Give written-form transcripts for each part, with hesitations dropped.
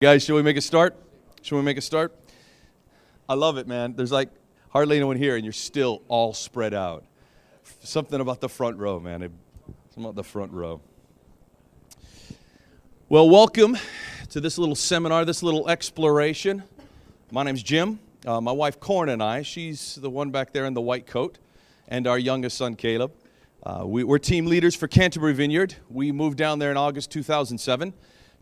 Guys, should we make a start? Should we make a start? I love it, man. There's like hardly anyone here, and you're still all spread out. Something about the front row, man. Something about the front row. Well, welcome to this little seminar, this little exploration. My name's Jim. My wife, Corn, and I, she's the one back there in the white coat, and our youngest son, Caleb. We're team leaders for Canterbury Vineyard. We moved down there in August 2007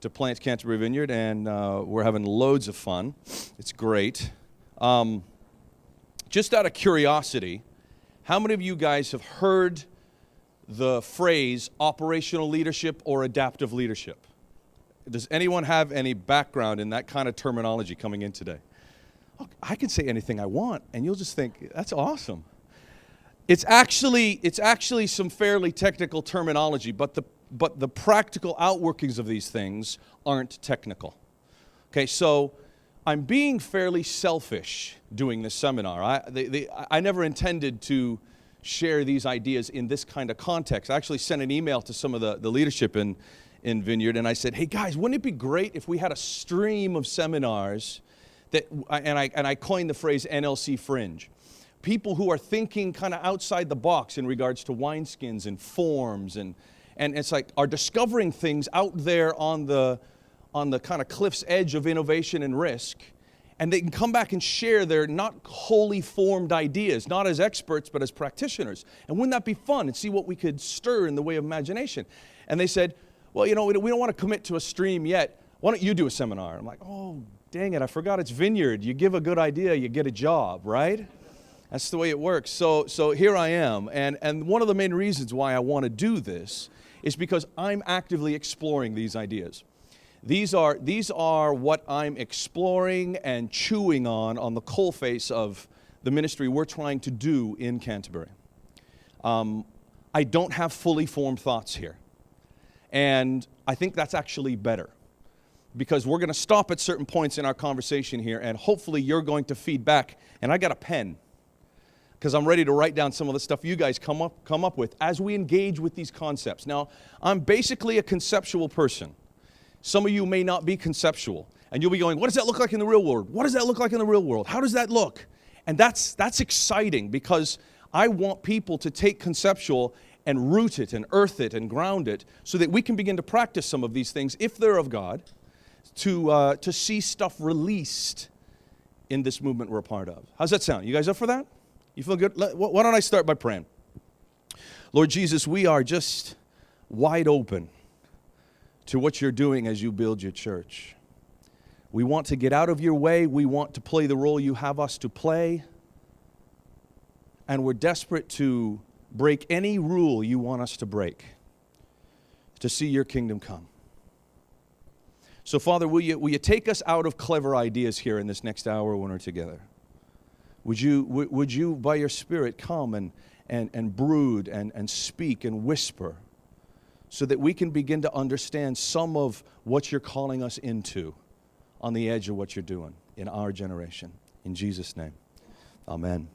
to plant Canterbury Vineyard, and we're having loads of fun. It's great. Just out of curiosity, how many of you guys have heard the phrase operational leadership or adaptive leadership? Does anyone have any background in that kind of terminology coming in today? Oh, I can say anything I want, and you'll just think, that's awesome. It's actually some fairly technical terminology, but the practical outworkings of these things aren't technical. Okay, so I'm being fairly selfish doing this seminar. I never intended to share these ideas in this kind of context. I actually sent an email to some of the leadership in Vineyard, and I said, hey guys, wouldn't it be great if we had a stream of seminars that, and I coined the phrase NLC Fringe. People who are thinking kind of outside the box in regards to wineskins and forms and it's like are discovering things out there on the kind of cliff's edge of innovation and risk, and they can come back and share their not wholly formed ideas, not as experts but as practitioners. And wouldn't that be fun, and see what we could stir in the way of imagination? And they said, well, you know, we don't want to commit to a stream yet. Why don't you do a seminar? I'm like, oh, dang it, I forgot it's Vineyard. You give a good idea, you get a job, right? That's the way it works. So here I am, and one of the main reasons why I want to do this is because I'm actively exploring these ideas. These are what I'm exploring and chewing on the coalface of the ministry we're trying to do in Canterbury. I don't have fully formed thoughts here, and I think that's actually better, because we're going to stop at certain points in our conversation here, and hopefully you're going to feed back. And I got a pen, because I'm ready to write down some of the stuff you guys come up with as we engage with these concepts. Now, I'm basically a conceptual person. Some of you may not be conceptual, and you'll be going, what does that look like in the real world? What does that look like in the real world? How does that look? And that's exciting, because I want people to take conceptual and root it and earth it and ground it so that we can begin to practice some of these things, if they're of God, to see stuff released in this movement we're a part of. How's that sound? You guys up for that? You feel good? Why don't I start by praying? Lord Jesus, we are just wide open to what you're doing as you build your church. We want to get out of your way. We want to play the role you have us to play. And we're desperate to break any rule you want us to break to see your kingdom come. So, Father, will you take us out of clever ideas here in this next hour when we're together? Would you, by your Spirit, come and brood and speak and whisper so that we can begin to understand some of what you're calling us into on the edge of what you're doing in our generation. In Jesus' name, amen.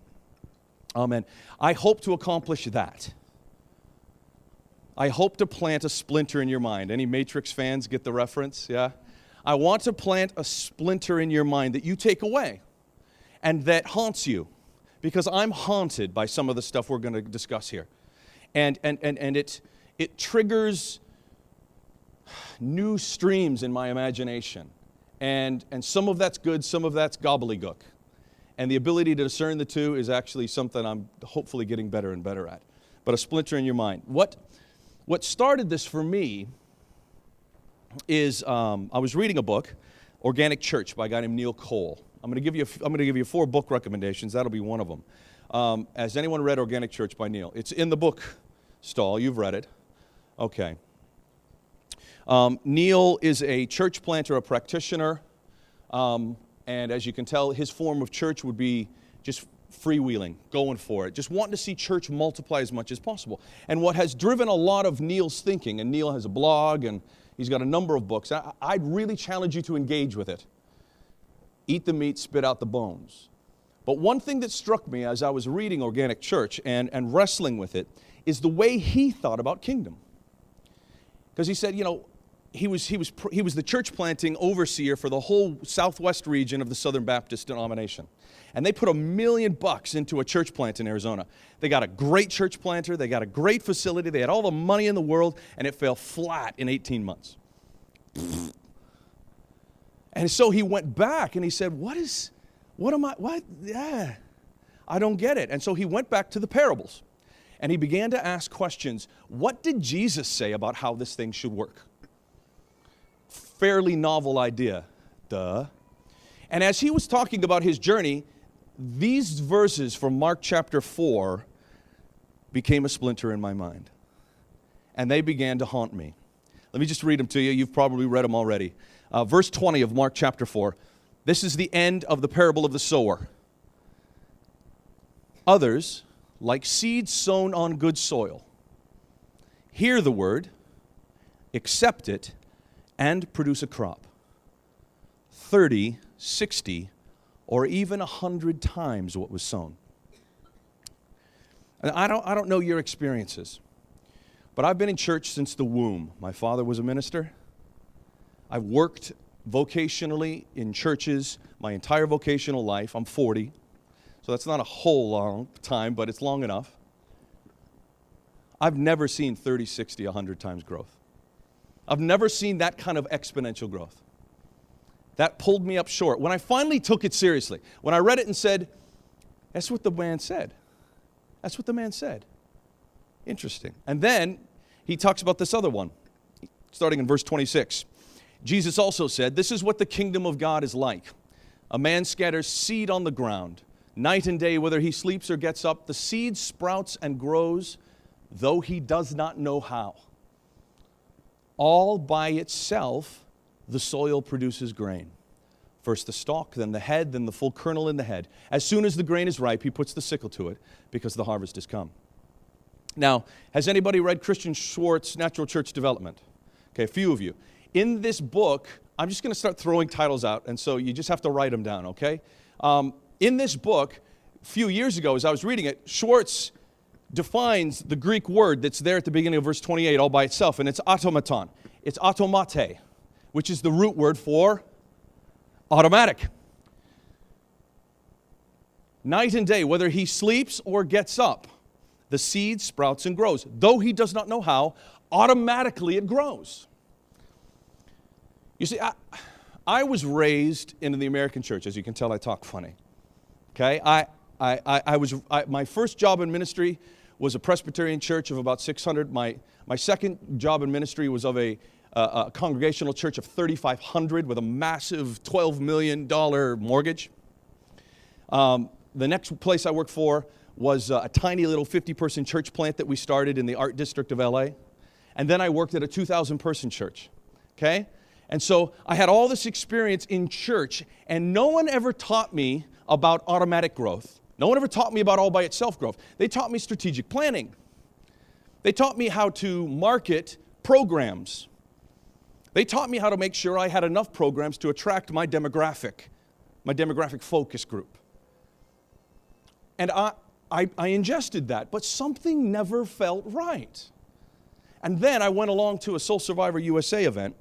Amen. I hope to accomplish that. I hope to plant a splinter in your mind. Any Matrix fans get the reference? Yeah? I want to plant a splinter in your mind that you take away and that haunts you, because I'm haunted by some of the stuff we're going to discuss here. And it triggers new streams in my imagination. And some of that's good, some of that's gobbledygook. And the ability to discern the two is actually something I'm hopefully getting better and better at. But a splinter in your mind. What started this for me is I was reading a book, Organic Church, by a guy named Neil Cole. I'm going to give you 4 book recommendations. That'll be one of them. Has anyone read Organic Church by Neil? It's in the book stall. You've read it. Okay. Neil is a church planter, a practitioner, and as you can tell, his form of church would be just freewheeling, going for it, just wanting to see church multiply as much as possible. And what has driven a lot of Neil's thinking, and Neil has a blog, and he's got a number of books. I'd really challenge you to engage with it. Eat the meat, spit out the bones. But one thing that struck me as I was reading Organic Church and wrestling with it is the way he thought about kingdom. Because he said, you know, he was the church planting overseer for the whole southwest region of the Southern Baptist denomination. And they put $1 million into a church plant in Arizona. They got a great church planter. They got a great facility. They had all the money in the world, and it fell flat in 18 months. And so he went back and he said, I don't get it. And so he went back to the parables and he began to ask questions. What did Jesus say about how this thing should work? Fairly novel idea. Duh. And as he was talking about his journey, these verses from Mark chapter 4 became a splinter in my mind. And they began to haunt me. Let me just read them to you. You've probably read them already. Verse 20 of Mark chapter 4. This is the end of the parable of the sower. Others, like seeds sown on good soil, hear the word, accept it, and produce a crop. 30, 60, or even 100 times what was sown. And I don't know your experiences, but I've been in church since the womb. My father was a minister. I've worked vocationally in churches my entire vocational life. I'm 40, so that's not a whole long time, but it's long enough. I've never seen 30, 60, 100 times growth. I've never seen that kind of exponential growth. That pulled me up short. When I finally took it seriously, when I read it and said, that's what the man said. That's what the man said. Interesting. And then he talks about this other one, starting in verse 26. Jesus also said, this is what the kingdom of God is like. A man scatters seed on the ground. Night and day, whether he sleeps or gets up, the seed sprouts and grows, though he does not know how. All by itself, the soil produces grain. First the stalk, then the head, then the full kernel in the head. As soon as the grain is ripe, he puts the sickle to it, because the harvest has come. Now, has anybody read Christian Schwartz's Natural Church Development? Okay, a few of you. In this book, I'm just going to start throwing titles out, and so you just have to write them down, okay? In this book, a few years ago, as I was reading it, Schwartz defines the Greek word that's there at the beginning of verse 28 all by itself, and it's automaton. It's automate, which is the root word for automatic. Night and day, whether he sleeps or gets up, the seed sprouts and grows. Though he does not know how, automatically it grows. You see, I was raised in the American church. As you can tell, I talk funny. Okay, my first job in ministry was a Presbyterian church of about 600. My second job in ministry was of a congregational church of 3,500 with a massive $12 million mortgage. The next place I worked for was a tiny little 50-person church plant that we started in the art district of LA. And then I worked at a 2,000-person church. Okay? And so I had all this experience in church, and no one ever taught me about automatic growth. No one ever taught me about all by itself growth. They taught me strategic planning. They taught me how to market programs. They taught me how to make sure I had enough programs to attract my demographic focus group. And I ingested that, but something never felt right. And then I went along to a Soul Survivor USA event,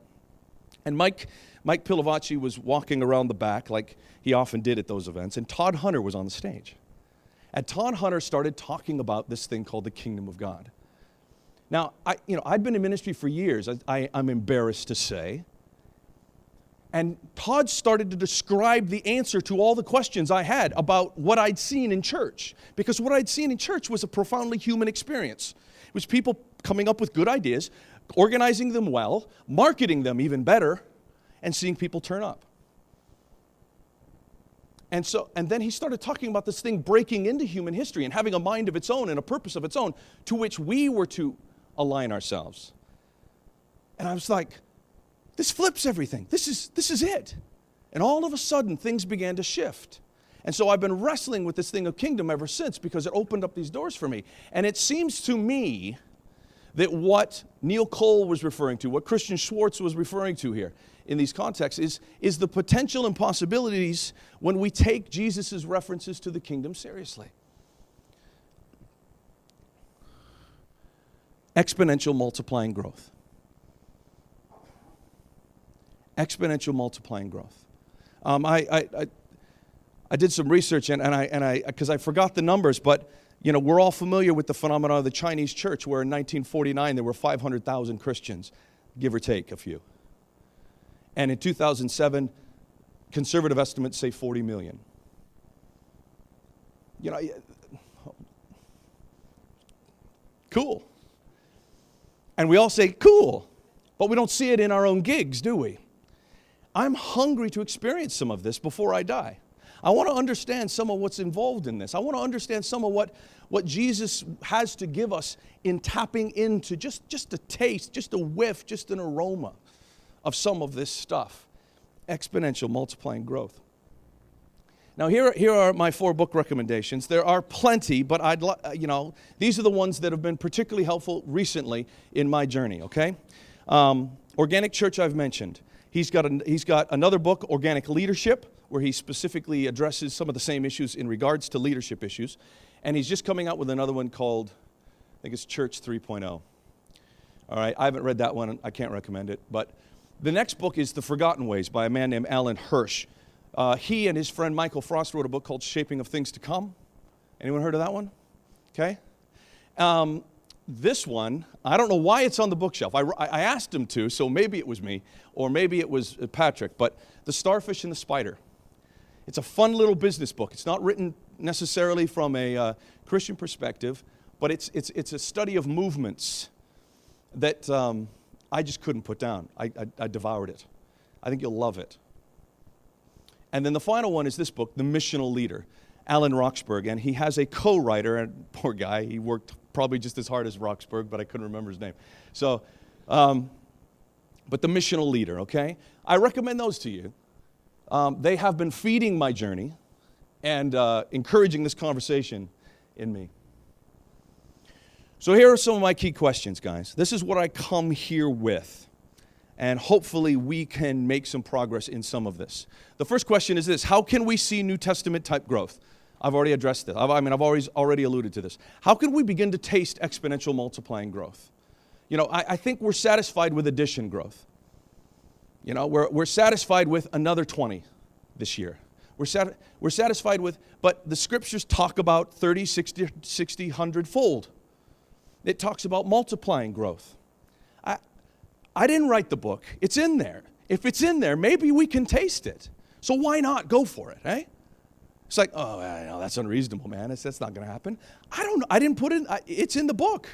and Mike Pilavacci was walking around the back like he often did at those events, and Todd Hunter was on the stage. And Todd Hunter started talking about this thing called the kingdom of God. Now, I'd been in ministry for years, I'm embarrassed to say. And Todd started to describe the answer to all the questions I had about what I'd seen in church. Because what I'd seen in church was a profoundly human experience. It was people coming up with good ideas, organizing them well, marketing them even better, and seeing people turn up. And then he started talking about this thing breaking into human history and having a mind of its own and a purpose of its own to which we were to align ourselves. And I was like, this flips everything. This is it. And all of a sudden, things began to shift. And so I've been wrestling with this thing of kingdom ever since because it opened up these doors for me. And it seems to me that what Neil Cole was referring to, what Christian Schwartz was referring to here in these contexts is the potential and possibilities when we take Jesus' references to the kingdom seriously. Exponential multiplying growth. Exponential multiplying growth. I did some research, and I because I forgot the numbers, but we're all familiar with the phenomenon of the Chinese church, where in 1949 there were 500,000 Christians, give or take a few. And in 2007, conservative estimates say 40 million. Cool. And we all say, cool, but we don't see it in our own gigs, do we? I'm hungry to experience some of this before I die. I want to understand some of what's involved in this. I want to understand some of what Jesus has to give us in tapping into just a taste, just a whiff, just an aroma of some of this stuff. Exponential multiplying growth. Now here are my 4 book recommendations. There are plenty, but these are the ones that have been particularly helpful recently in my journey, okay? Organic Church I've mentioned. He's got another book, Organic Leadership, where he specifically addresses some of the same issues in regards to leadership issues. And he's just coming out with another one called, I think it's Church 3.0. All right, I haven't read that one. I can't recommend it. But the next book is The Forgotten Ways by a man named Alan Hirsch. He and his friend Michael Frost wrote a book called Shaping of Things to Come. Anyone heard of that one? Okay. This one, I don't know why it's on the bookshelf. I asked him to, so maybe it was me, or maybe it was Patrick, but The Starfish and the Spider. It's a fun little business book. It's not written necessarily from a Christian perspective, but it's a study of movements that I just couldn't put down. I devoured it. I think you'll love it. And then the final one is this book, The Missional Leader, Alan Roxburgh, and he has a co-writer, and poor guy, he worked probably just as hard as Roxburgh, but I couldn't remember his name. So, but The Missional Leader, okay? I recommend those to you. They have been feeding my journey and encouraging this conversation in me. So here are some of my key questions, guys. This is what I come here with. And hopefully we can make some progress in some of this. The first question is this: how can we see New Testament type growth? I've already addressed this. I've already alluded to this. How can we begin to taste exponential multiplying growth? I think we're satisfied with addition growth. We're satisfied with another 20 this year. We're satisfied with, but the scriptures talk about 30, 60, 100-fold. It talks about multiplying growth. I didn't write the book. It's in there. If it's in there, maybe we can taste it. So why not go for it, eh? It's like, oh, that's unreasonable, man. That's not going to happen. I don't know. I didn't put it. It's in the book.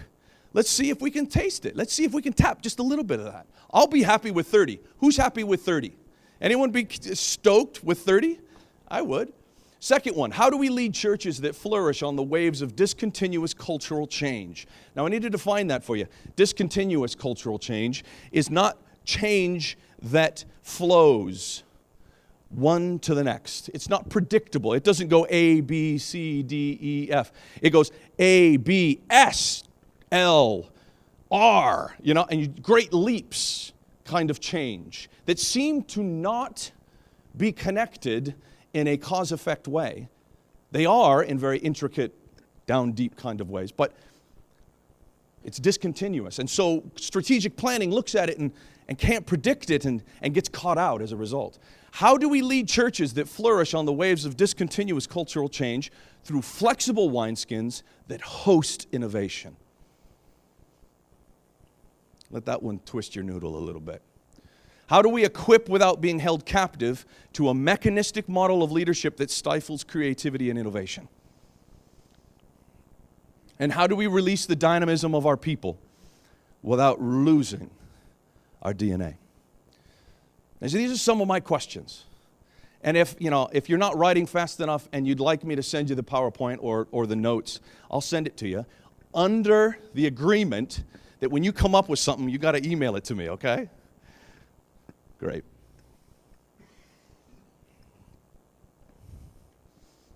Let's see if we can taste it. Let's see if we can tap just a little bit of that. I'll be happy with 30. Who's happy with 30? Anyone be stoked with 30? I would. Second one, how do we lead churches that flourish on the waves of discontinuous cultural change? Now, I need to define that for you. Discontinuous cultural change is not change that flows one to the next. It's not predictable. It doesn't go A, B, C, D, E, F. It goes A, B, S, L, R, and great leaps kind of change that seem to not be connected in a cause-effect way. They are in very intricate, down-deep kind of ways, but it's discontinuous. And so strategic planning looks at it and can't predict it and gets caught out as a result. How do we lead churches that flourish on the waves of discontinuous cultural change through flexible wineskins that host innovation? Let that one twist your noodle a little bit. How do we equip without being held captive to a mechanistic model of leadership that stifles creativity and innovation? And how do we release the dynamism of our people without losing our DNA? And so these are some of my questions. And if you're not writing fast enough and you'd like me to send you the PowerPoint or the notes, I'll send it to you under the agreement that when you come up with something, you got to email it to me, okay? Great.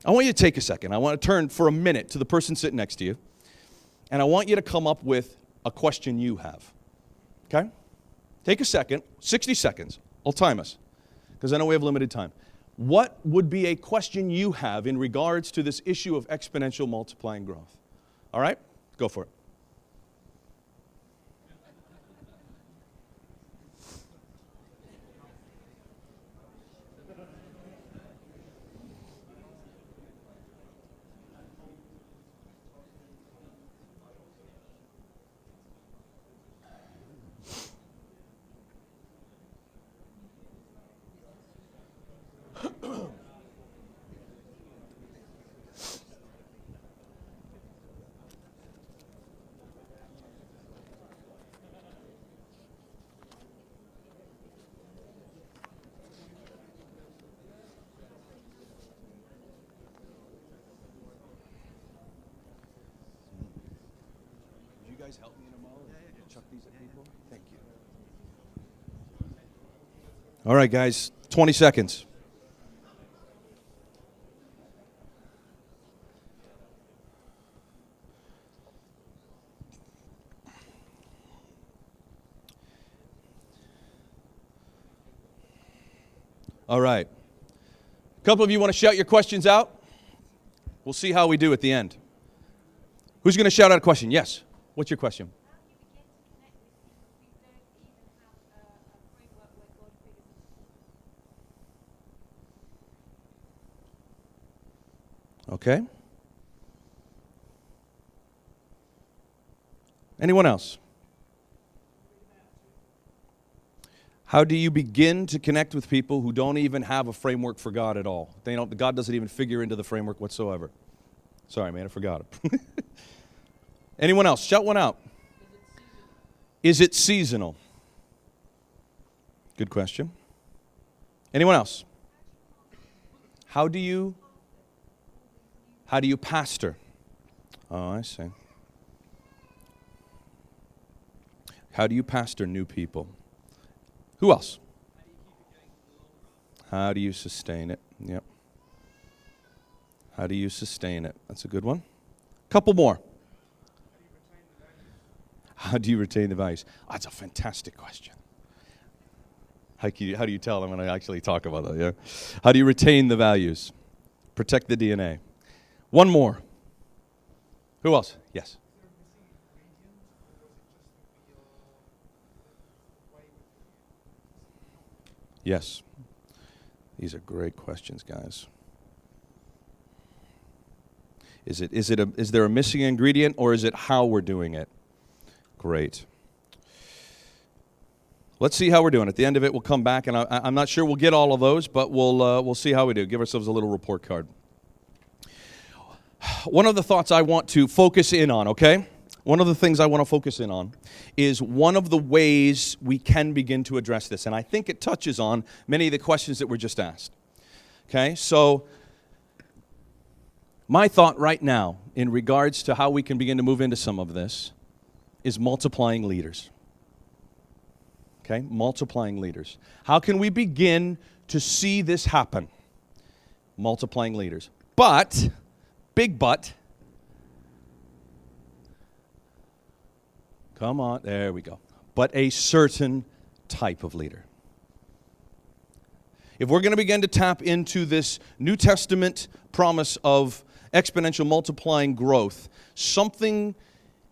I want you to take a second. I want to turn for a minute to the person sitting next to you, and I want you to come up with a question you have. Okay? Take a second, 60 seconds. I'll time us, because I know we have limited time. What would be a question you have in regards to this issue of exponential multiplying growth? All right? Go for it. guys help me in a moment? Chuck these at people? Thank you. All right, guys, 20 seconds. All right. A couple of you want to shout your questions out? We'll see how we do at the end. Who's going to shout out a question? Yes. What's your question? Okay. Anyone else? How do you begin to connect with people who don't even have a framework for God at all? God doesn't even figure into the framework whatsoever. Sorry, man, I forgot it. Anyone else? Shout one out. Is it seasonal? Good question. Anyone else? How do you pastor? Oh, I see. How do you pastor new people? Who else? How do you sustain it? Yep. How do you sustain it? That's a good one. Couple more. How do you retain the values? Oh, that's a fantastic question. How do you tell them when I actually talk about that? Yeah. How do you retain the values? Protect the DNA. One more. Who else? Yes. Yes. These are great questions, guys. Is there a missing ingredient, or is it how we're doing it? Great. Let's see how we're doing. At the end of it, we'll come back, and I'm not sure we'll get all of those, but we'll see how we do. Give ourselves a little report card. One of the thoughts I want to focus in on, okay? One of the things I want to focus in on is one of the ways we can begin to address this. And I think it touches on many of the questions that were just asked. Okay, so my thought right now in regards to how we can begin to move into some of this is multiplying leaders. Okay, multiplying leaders. How can we begin to see this happen? Multiplying leaders. But, big but, come on, there we go. But a certain type of leader. If we're going to begin to tap into this New Testament promise of exponential multiplying growth,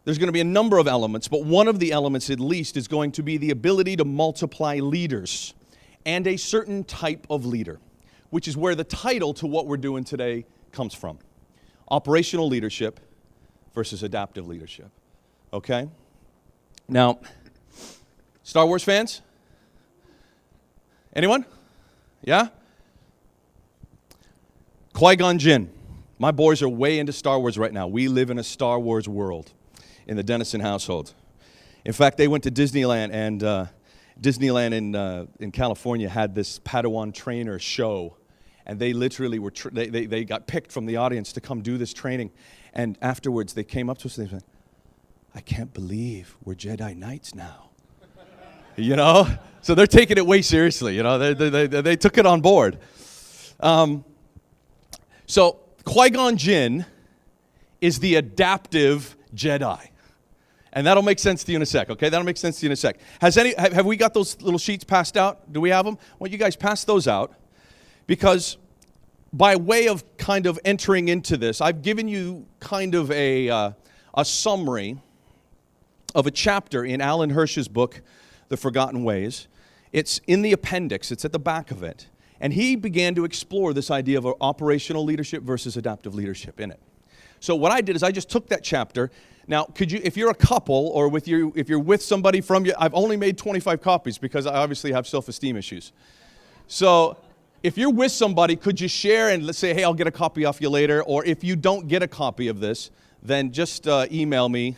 there's going to be a number of elements, but one of the elements at least is going to be the ability to multiply leaders and a certain type of leader, which is where the title to what we're doing today comes from. Operational leadership versus adaptive leadership. Okay? Now, Star Wars fans? Anyone? Yeah? Qui-Gon Jinn. My boys are way into Star Wars right now. We live in a Star Wars world in the Dennison household. In fact, they went to Disneyland, and Disneyland in California had this Padawan trainer show, and they literally were they got picked from the audience to come do this training. And afterwards, they came up to us and they said, "I can't believe we're Jedi Knights now." You know? So they're taking it way seriously. You know, they took it on board. So Qui-Gon Jinn is the adaptive Jedi. And that'll make sense to you in a sec, okay? That'll make sense to you in a sec. Have we got those little sheets passed out? Do we have them? Well, you guys pass those out, because by way of kind of entering into this, I've given you kind of a summary of a chapter in Alan Hirsch's book, The Forgotten Ways. It's in the appendix. It's at the back of it. And he began to explore this idea of operational leadership versus adaptive leadership in it. So what I did is I just took that chapter. Now, if you're a couple, or if you're with somebody from you, I've only made 25 copies because I obviously have self-esteem issues. So if you're with somebody, could you share and let's say, hey, I'll get a copy off you later. Or if you don't get a copy of this, then just email me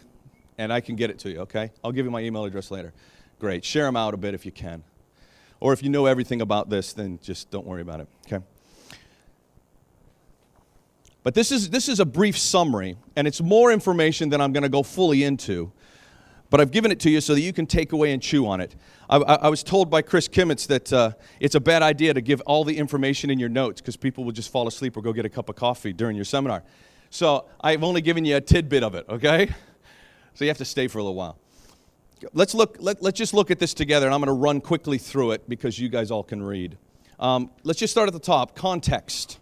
and I can get it to you, okay? I'll give you my email address later. Great. Share them out a bit if you can. Or if you know everything about this, then just don't worry about it, okay? But this is a brief summary, and it's more information than I'm going to go fully into. but I've given it to you so that you can take away and chew on it. I was told by Chris Kimmitz that it's a bad idea to give all the information in your notes because people will just fall asleep or go get a cup of coffee during your seminar. So I've only given you a tidbit of it, okay? So you have to stay for a little while. Let's just look at this together, and I'm going to run quickly through it because you guys all can read. Let's just start at the top. Context.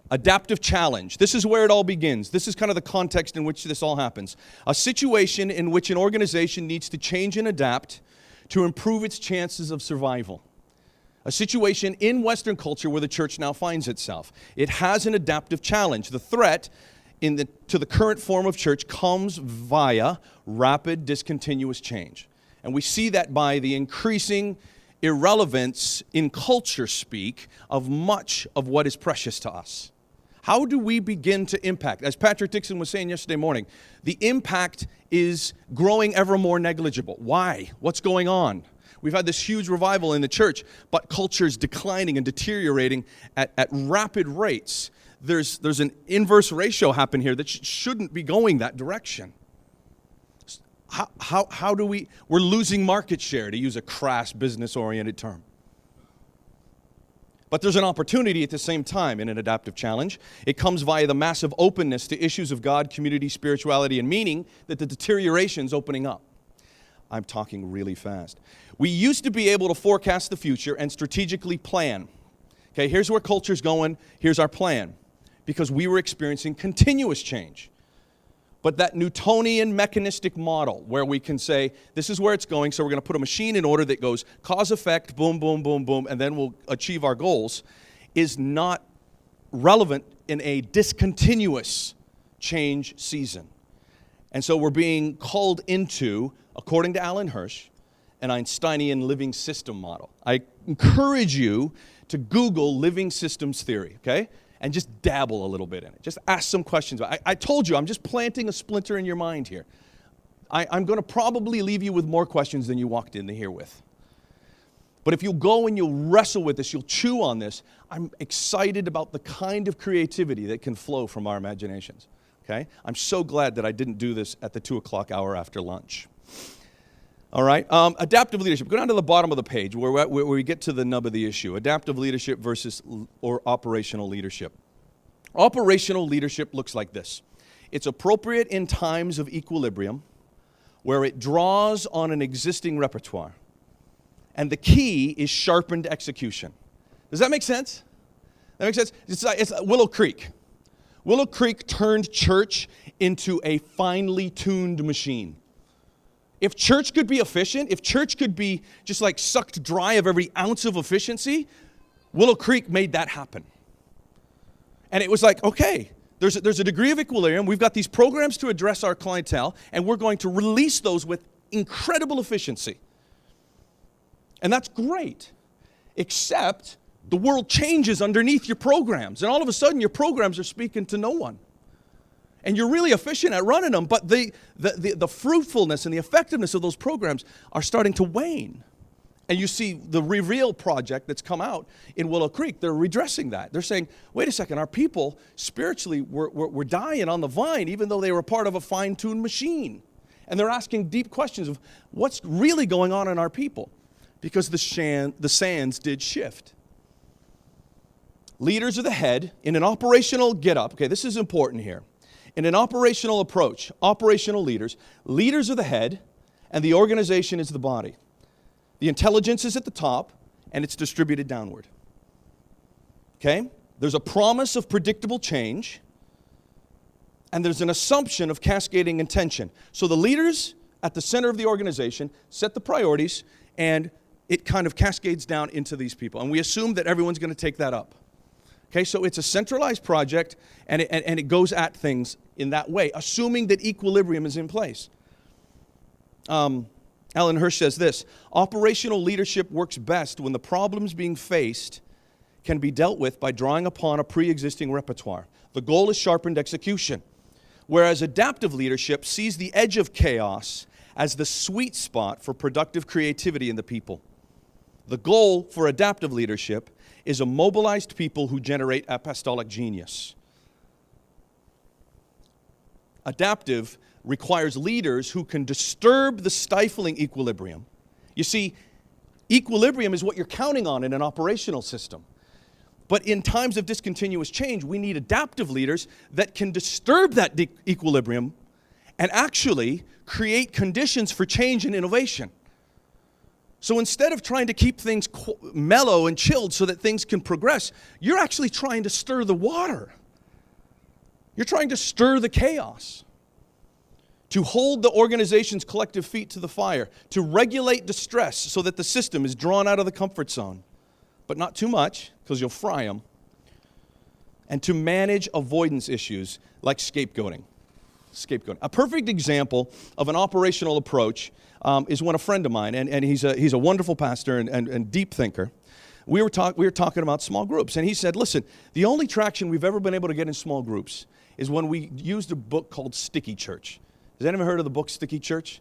Adaptive challenge. This is where it all begins. This is kind of the context in which this all happens. A situation in which an organization needs to change and adapt to improve its chances of survival. A situation in Western culture where the church now finds itself. It has an adaptive challenge. The threat to the current form of church comes via rapid, discontinuous change. And we see that by the increasing irrelevance in culture speak of much of what is precious to us. How do we begin to impact? As Patrick Dixon was saying yesterday morning, the impact is growing ever more negligible. Why? What's going on? We've had this huge revival in the church, but culture is declining and deteriorating at rapid rates. There's an inverse ratio happen here that shouldn't be going that direction. How do we're losing market share, to use a crass business-oriented term. But there's an opportunity at the same time in an adaptive challenge. It comes via the massive openness to issues of God, community, spirituality, and meaning that the deterioration is opening up. I'm talking really fast. We used to be able to forecast the future and strategically plan. Okay, here's where culture's going. Here's our plan. Because we were experiencing continuous change. But that Newtonian mechanistic model where we can say, this is where it's going, so we're going to put a machine in order that goes cause, effect, boom, boom, boom, boom, and then we'll achieve our goals, is not relevant in a discontinuous change season. And so we're being called into, according to Alan Hirsch, an Einsteinian living system model. I encourage you to Google living systems theory, okay? And just dabble a little bit in it. Just ask some questions. I told you, I'm just planting a splinter in your mind here. I'm going to probably leave you with more questions than you walked in here with. But if you'll go and you'll wrestle with this, you'll chew on this, I'm excited about the kind of creativity that can flow from our imaginations. Okay? I'm so glad that I didn't do this at the 2 o'clock hour after lunch. All right, adaptive leadership. Go down to the bottom of the page where we get to the nub of the issue. Adaptive leadership versus operational leadership. Operational leadership looks like this. It's appropriate in times of equilibrium where it draws on an existing repertoire. And the key is sharpened execution. Does that make sense? That makes sense? It's like Willow Creek. Willow Creek turned church into a finely tuned machine. If church could be efficient, if church could be just like sucked dry of every ounce of efficiency, Willow Creek made that happen. And it was like, okay, there's a degree of equilibrium. We've got these programs to address our clientele, and we're going to release those with incredible efficiency. And that's great, except the world changes underneath your programs, and all of a sudden your programs are speaking to no one. And you're really efficient at running them, but the fruitfulness and the effectiveness of those programs are starting to wane. And you see the Reveal project that's come out in Willow Creek, they're redressing that. They're saying, wait a second, our people spiritually were dying on the vine even though they were part of a fine-tuned machine. And they're asking deep questions of what's really going on in our people because the sands did shift. Leaders are the head in an operational get-up. Okay, this is important here. In an operational approach, operational leaders are the head, and the organization is the body. The intelligence is at the top, and it's distributed downward. Okay? There's a promise of predictable change, and there's an assumption of cascading intention. So the leaders at the center of the organization set the priorities, and it kind of cascades down into these people. And we assume that everyone's going to take that up. Okay, so it's a centralized project, and it goes at things in that way, assuming that equilibrium is in place. Alan Hirsch says this, operational leadership works best when the problems being faced can be dealt with by drawing upon a pre-existing repertoire. The goal is sharpened execution, whereas adaptive leadership sees the edge of chaos as the sweet spot for productive creativity in the people. The goal for adaptive leadership is a mobilized people who generate apostolic genius. Adaptive requires leaders who can disturb the stifling equilibrium. You see, equilibrium is what you're counting on in an operational system. But in times of discontinuous change, we need adaptive leaders that can disturb that equilibrium and actually create conditions for change and innovation. So instead of trying to keep things mellow and chilled so that things can progress, you're actually trying to stir the water. You're trying to stir the chaos, to hold the organization's collective feet to the fire, to regulate distress so that the system is drawn out of the comfort zone, but not too much because you'll fry them, and to manage avoidance issues like scapegoating. A perfect example of an operational approach is when a friend of mine, and he's a wonderful pastor and deep thinker, we were talking about small groups, and he said, listen, the only traction we've ever been able to get in small groups is when we used a book called Sticky Church. Has anyone heard of the book Sticky Church?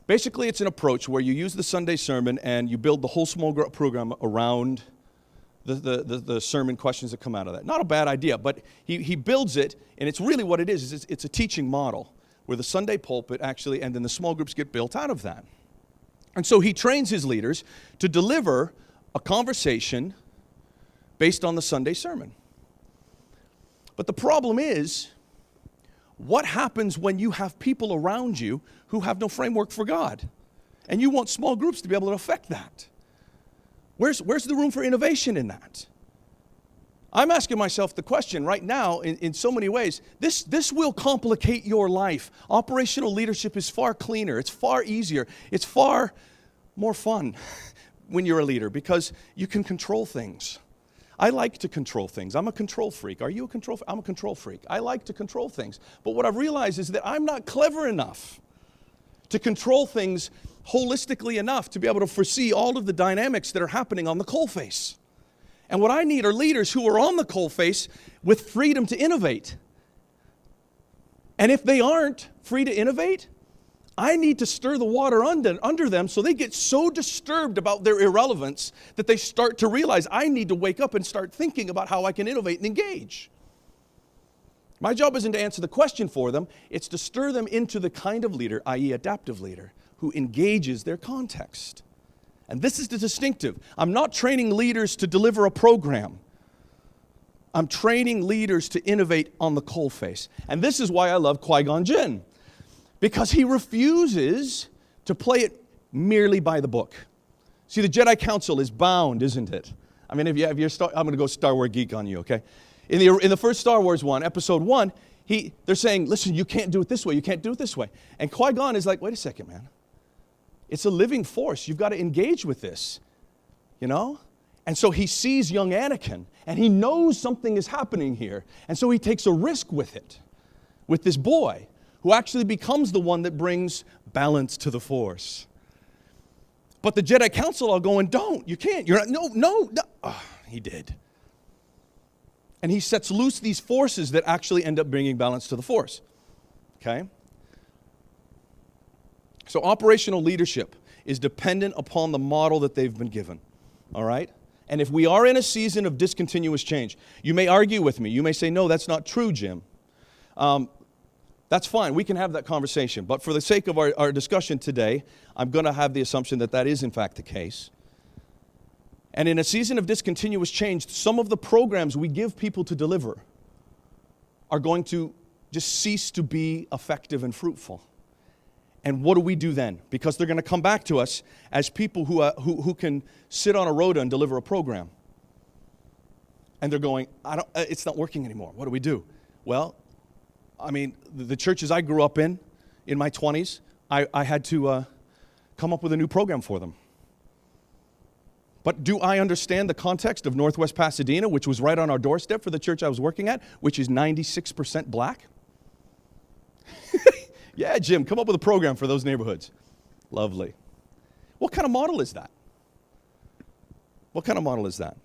Basically, it's an approach where you use the Sunday sermon and you build the whole small group program around the sermon questions that come out of that. Not a bad idea, but he builds it, and it's really what it is it's a teaching model where the Sunday pulpit actually, and then the small groups get built out of that. And so he trains his leaders to deliver a conversation based on the Sunday sermon. But the problem is, what happens when you have people around you who have no framework for God? And you want small groups to be able to affect that. Where's the room for innovation in that? I'm asking myself the question right now in so many ways. This will complicate your life. Operational leadership is far cleaner. It's far easier. It's far more fun when you're a leader because you can control things. I like to control things. I'm a control freak. Are you a control freak? I'm a control freak. I like to control things. But what I've realized is that I'm not clever enough to control things holistically enough to be able to foresee all of the dynamics that are happening on the coalface. And what I need are leaders who are on the coalface with freedom to innovate. And if they aren't free to innovate, I need to stir the water under them so they get so disturbed about their irrelevance that they start to realize I need to wake up and start thinking about how I can innovate and engage. My job isn't to answer the question for them, it's to stir them into the kind of leader, i.e. adaptive leader, who engages their context. And this is the distinctive. I'm not training leaders to deliver a program. I'm training leaders to innovate on the coalface. And this is why I love Qui-Gon Jinn. Because he refuses to play it merely by the book. See, the Jedi Council is bound, isn't it? I mean, I'm going to go Star Wars geek on you, okay? In the first Star Wars one, Episode 1, they're saying, listen, you can't do it this way, you can't do it this way. And Qui-Gon is like, wait a second, man. It's a living force. You've got to engage with this, you know? And so he sees young Anakin, and he knows something is happening here. And so he takes a risk with it, with this boy, who actually becomes the one that brings balance to the Force. But the Jedi Council are going, don't, you can't, you're not, no. Oh, he did. And he sets loose these forces that actually end up bringing balance to the Force. Okay? So operational leadership is dependent upon the model that they've been given. All right? And if we are in a season of discontinuous change, you may argue with me. You may say, no, that's not true, Jim. That's fine. We can have that conversation. But for the sake of our discussion today, I'm going to have the assumption that that is, in fact, the case. And in a season of discontinuous change, some of the programs we give people to deliver are going to just cease to be effective and fruitful. And what do we do then? Because they're going to come back to us as people who can sit on a rota and deliver a program. And they're going, it's not working anymore. What do we do? Well, I mean, the churches I grew up in my 20s, I had to come up with a new program for them. But do I understand the context of Northwest Pasadena, which was right on our doorstep for the church I was working at, which is 96% black? Yeah, Jim, come up with a program for those neighborhoods. Lovely. What kind of model is that? What kind of model is that?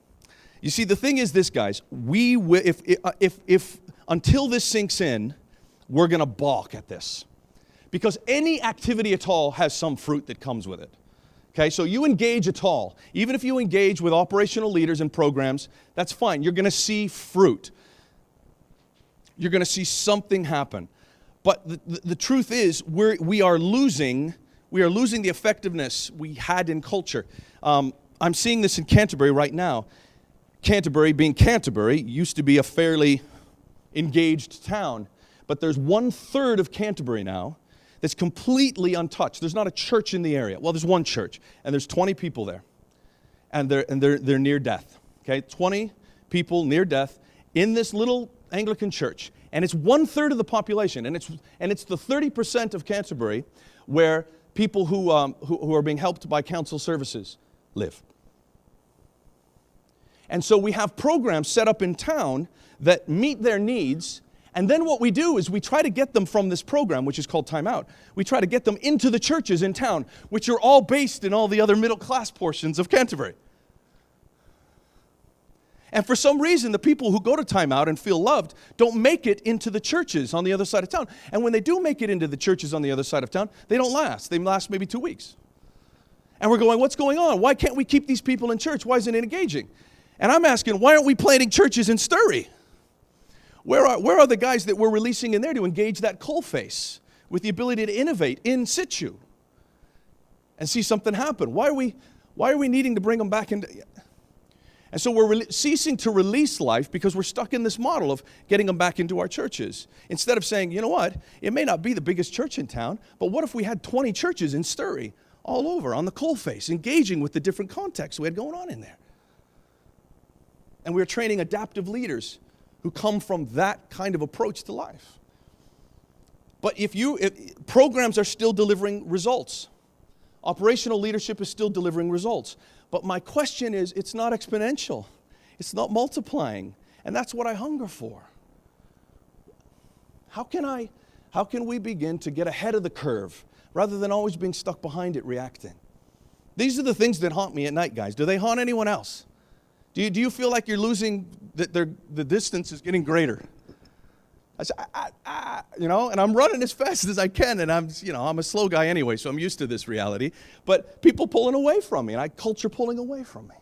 You see, the thing is this, guys. If until this sinks in, we're going to balk at this. Because any activity at all has some fruit that comes with it. Okay, so you engage at all. Even if you engage with operational leaders and programs, that's fine. You're going to see fruit. You're going to see something happen. But the truth is, we are losing the effectiveness we had in culture. I'm seeing this in Canterbury right now. Canterbury, being Canterbury, used to be a fairly engaged town. But there's 1/3 of Canterbury now that's completely untouched. There's not a church in the area. Well, there's one church, and there's 20 people there. And they're near death. Okay, 20 people near death in this little Anglican church. And it's 1/3 of the population, and it's the 30% of Canterbury where people who are being helped by council services live. And so we have programs set up in town that meet their needs, and then what we do is we try to get them from this program, which is called Time Out. We try to get them into the churches in town, which are all based in all the other middle class portions of Canterbury. And for some reason, the people who go to Time Out and feel loved don't make it into the churches on the other side of town. And when they do make it into the churches on the other side of town, they don't last. They last maybe 2 weeks. And we're going, what's going on? Why can't we keep these people in church? Why isn't it engaging? And I'm asking, why aren't we planting churches in Sturry? Where are the guys that we're releasing in there to engage that coalface with the ability to innovate in situ and see something happen? Why are we needing to bring them back into... And so we're ceasing to release life because we're stuck in this model of getting them back into our churches. Instead of saying, you know what, it may not be the biggest church in town, but what if we had 20 churches in Sturry all over on the coalface, engaging with the different contexts we had going on in there? And we're training adaptive leaders who come from that kind of approach to life. But if programs are still delivering results. Operational leadership is still delivering results. But my question is, it's not exponential. It's not multiplying. And that's what I hunger for. How can we begin to get ahead of the curve rather than always being stuck behind it, reacting? These are the things that haunt me at night, guys. Do they haunt anyone else? Do you feel like you're losing, the distance is getting greater? I say, and I'm running as fast as I can, and I'm a slow guy anyway, so I'm used to this reality. But people pulling away from me, and culture pulling away from me.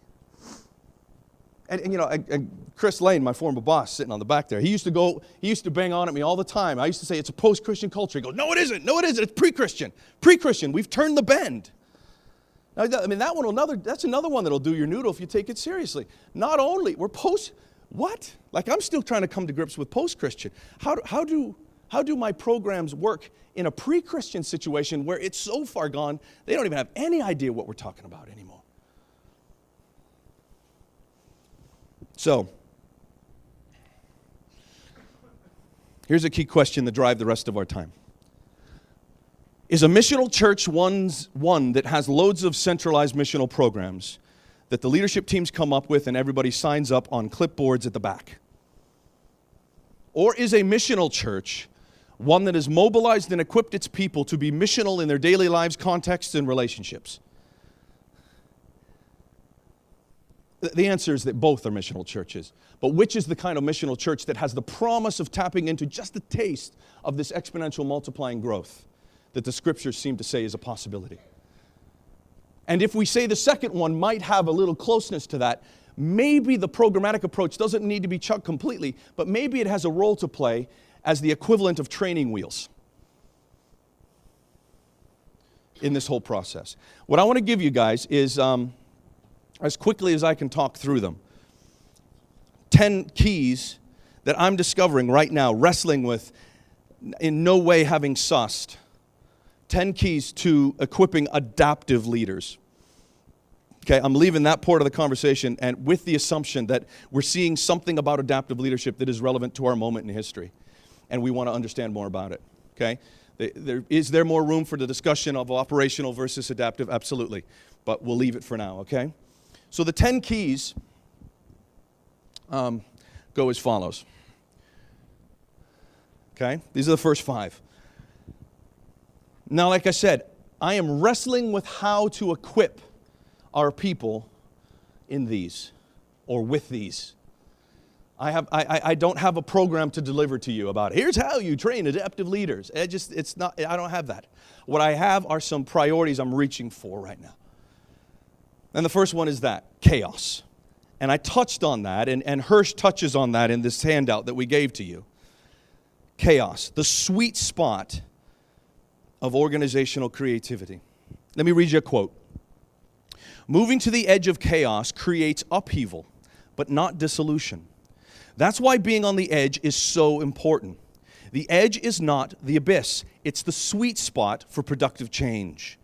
And Chris Lane, my former boss, sitting on the back there, he used to bang on at me all the time. I used to say, it's a post-Christian culture. He goes, no, it isn't, it's pre-Christian, we've turned the bend. Now, that's another one that'll do your noodle if you take it seriously. Not only, we're what? Like, I'm still trying to come to grips with post-Christian. How do my programs work in a pre-Christian situation where it's so far gone, they don't even have any idea what we're talking about anymore? So, here's a key question that drives the rest of our time. Is a missional church one that has loads of centralized missional programs that the leadership teams come up with and everybody signs up on clipboards at the back? Or is a missional church one that has mobilized and equipped its people to be missional in their daily lives, contexts, and relationships? The answer is that both are missional churches. But which is the kind of missional church that has the promise of tapping into just a taste of this exponential multiplying growth that the scriptures seem to say is a possibility? And if we say the second one might have a little closeness to that, maybe the programmatic approach doesn't need to be chucked completely, but maybe it has a role to play as the equivalent of training wheels in this whole process. What I want to give you guys is, as quickly as I can talk through them, 10 keys that I'm discovering right now, wrestling with, in no way having sussed. 10 keys to equipping adaptive leaders. Okay, I'm leaving that part of the conversation and with the assumption that we're seeing something about adaptive leadership that is relevant to our moment in history, and we want to understand more about it. Okay, is there more room for the discussion of operational versus adaptive? Absolutely, but we'll leave it for now. Okay, so the 10 keys go as follows. Okay, these are the first 5. Now, like I said, I am wrestling with how to equip our people in these or with these. I don't have a program to deliver to you about, here's how you train adaptive leaders. I don't have that. What I have are some priorities I'm reaching for right now. And the first one is that, chaos. And I touched on that, and Hirsch touches on that in this handout that we gave to you. chaos, the sweet spot of organizational creativity. Let me read you a quote. Moving to the edge of chaos creates upheaval, but not dissolution. That's why being on the edge is so important. The edge is not the abyss. It's the sweet spot for productive change.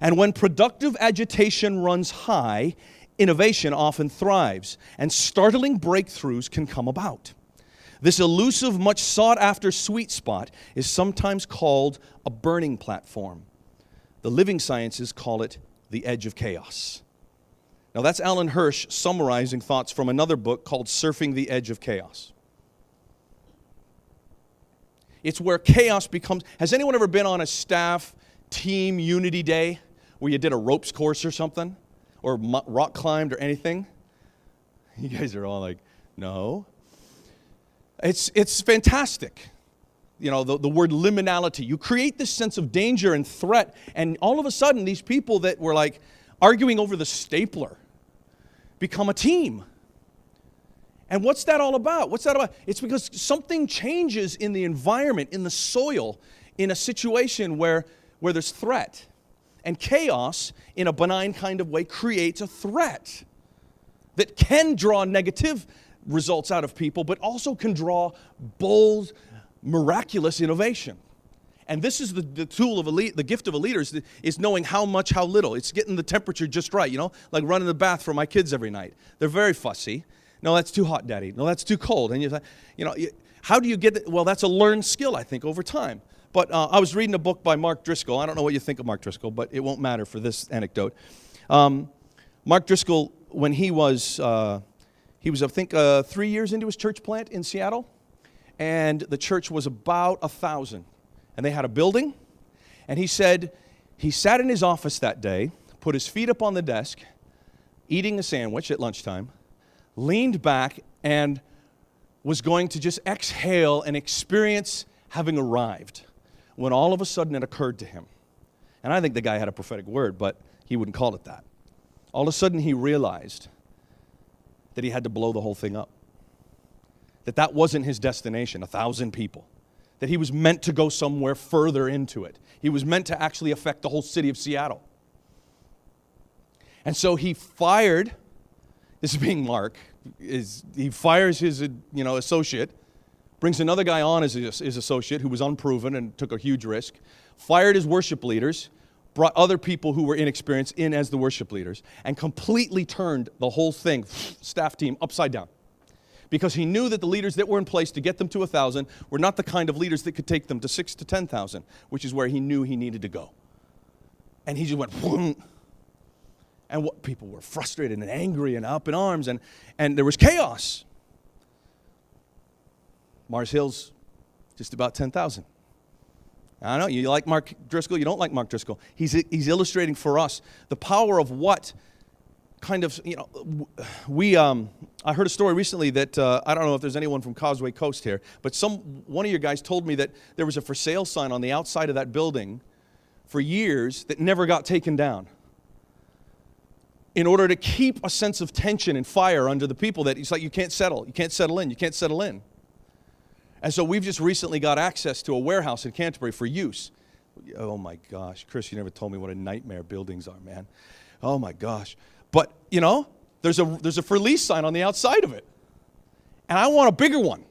And when productive agitation runs high, innovation often thrives, and startling breakthroughs can come about. This elusive, much sought-after sweet spot is sometimes called a burning platform. The living sciences call it the edge of chaos. Now that's Alan Hirsch summarizing thoughts from another book called Surfing the Edge of Chaos. It's where chaos becomes... Has anyone ever been on a staff team unity day where you did a ropes course or something? Or rock climbed or anything? You guys are all like, no. It's fantastic. You know, the word liminality. You create this sense of danger and threat, and all of a sudden these people that were like arguing over the stapler become a team. And what's that all about? What's that about? It's because something changes in the environment, in the soil, in a situation where there's threat. And chaos, in a benign kind of way, creates a threat that can draw negative results out of people, but also can draw bold, miraculous innovation. And this is the tool of the gift of a leader is knowing how much, how little. It's getting the temperature just right, like running the bath for my kids every night. They're very fussy. No, that's too hot, Daddy. No, that's too cold. And how do you get it? Well, that's a learned skill, I think, over time. But I was reading a book by Mark Driscoll. I don't know what you think of Mark Driscoll, but it won't matter for this anecdote. Mark Driscoll, when he was, I think, 3 years into his church plant in Seattle, and the church was about 1,000. And they had a building, and he said he sat in his office that day, put his feet up on the desk, eating a sandwich at lunchtime, leaned back, and was going to just exhale and experience having arrived, when all of a sudden it occurred to him. And I think the guy had a prophetic word, but he wouldn't call it that. All of a sudden he realized that he had to blow the whole thing up. That wasn't his destination, 1,000 people. That he was meant to go somewhere further into it. He was meant to actually affect the whole city of Seattle. And so he fired, this being Mark, he fires his associate, brings another guy on as his associate who was unproven and took a huge risk, fired his worship leaders, brought other people who were inexperienced in as the worship leaders, and completely turned the whole thing, staff team, upside down. Because he knew that the leaders that were in place to get them to 1,000 were not the kind of leaders that could take them to 6,000 to 10,000, which is where he knew he needed to go. And he just went, whoom. And people were frustrated and angry and up in arms, and there was chaos. Mars Hill's just about 10,000. I know, you like Mark Driscoll, you don't like Mark Driscoll. He's illustrating for us the power of what kind of, I heard a story recently that, I don't know if there's anyone from Causeway Coast here, but one of your guys told me that there was a for sale sign on the outside of that building for years that never got taken down, in order to keep a sense of tension and fire under the people that it's like, you can't settle in. And so we've just recently got access to a warehouse in Canterbury for use. Oh my gosh, Chris, you never told me what a nightmare buildings are, man. Oh my gosh. But, there's a for lease sign on the outside of it. And I want a bigger one.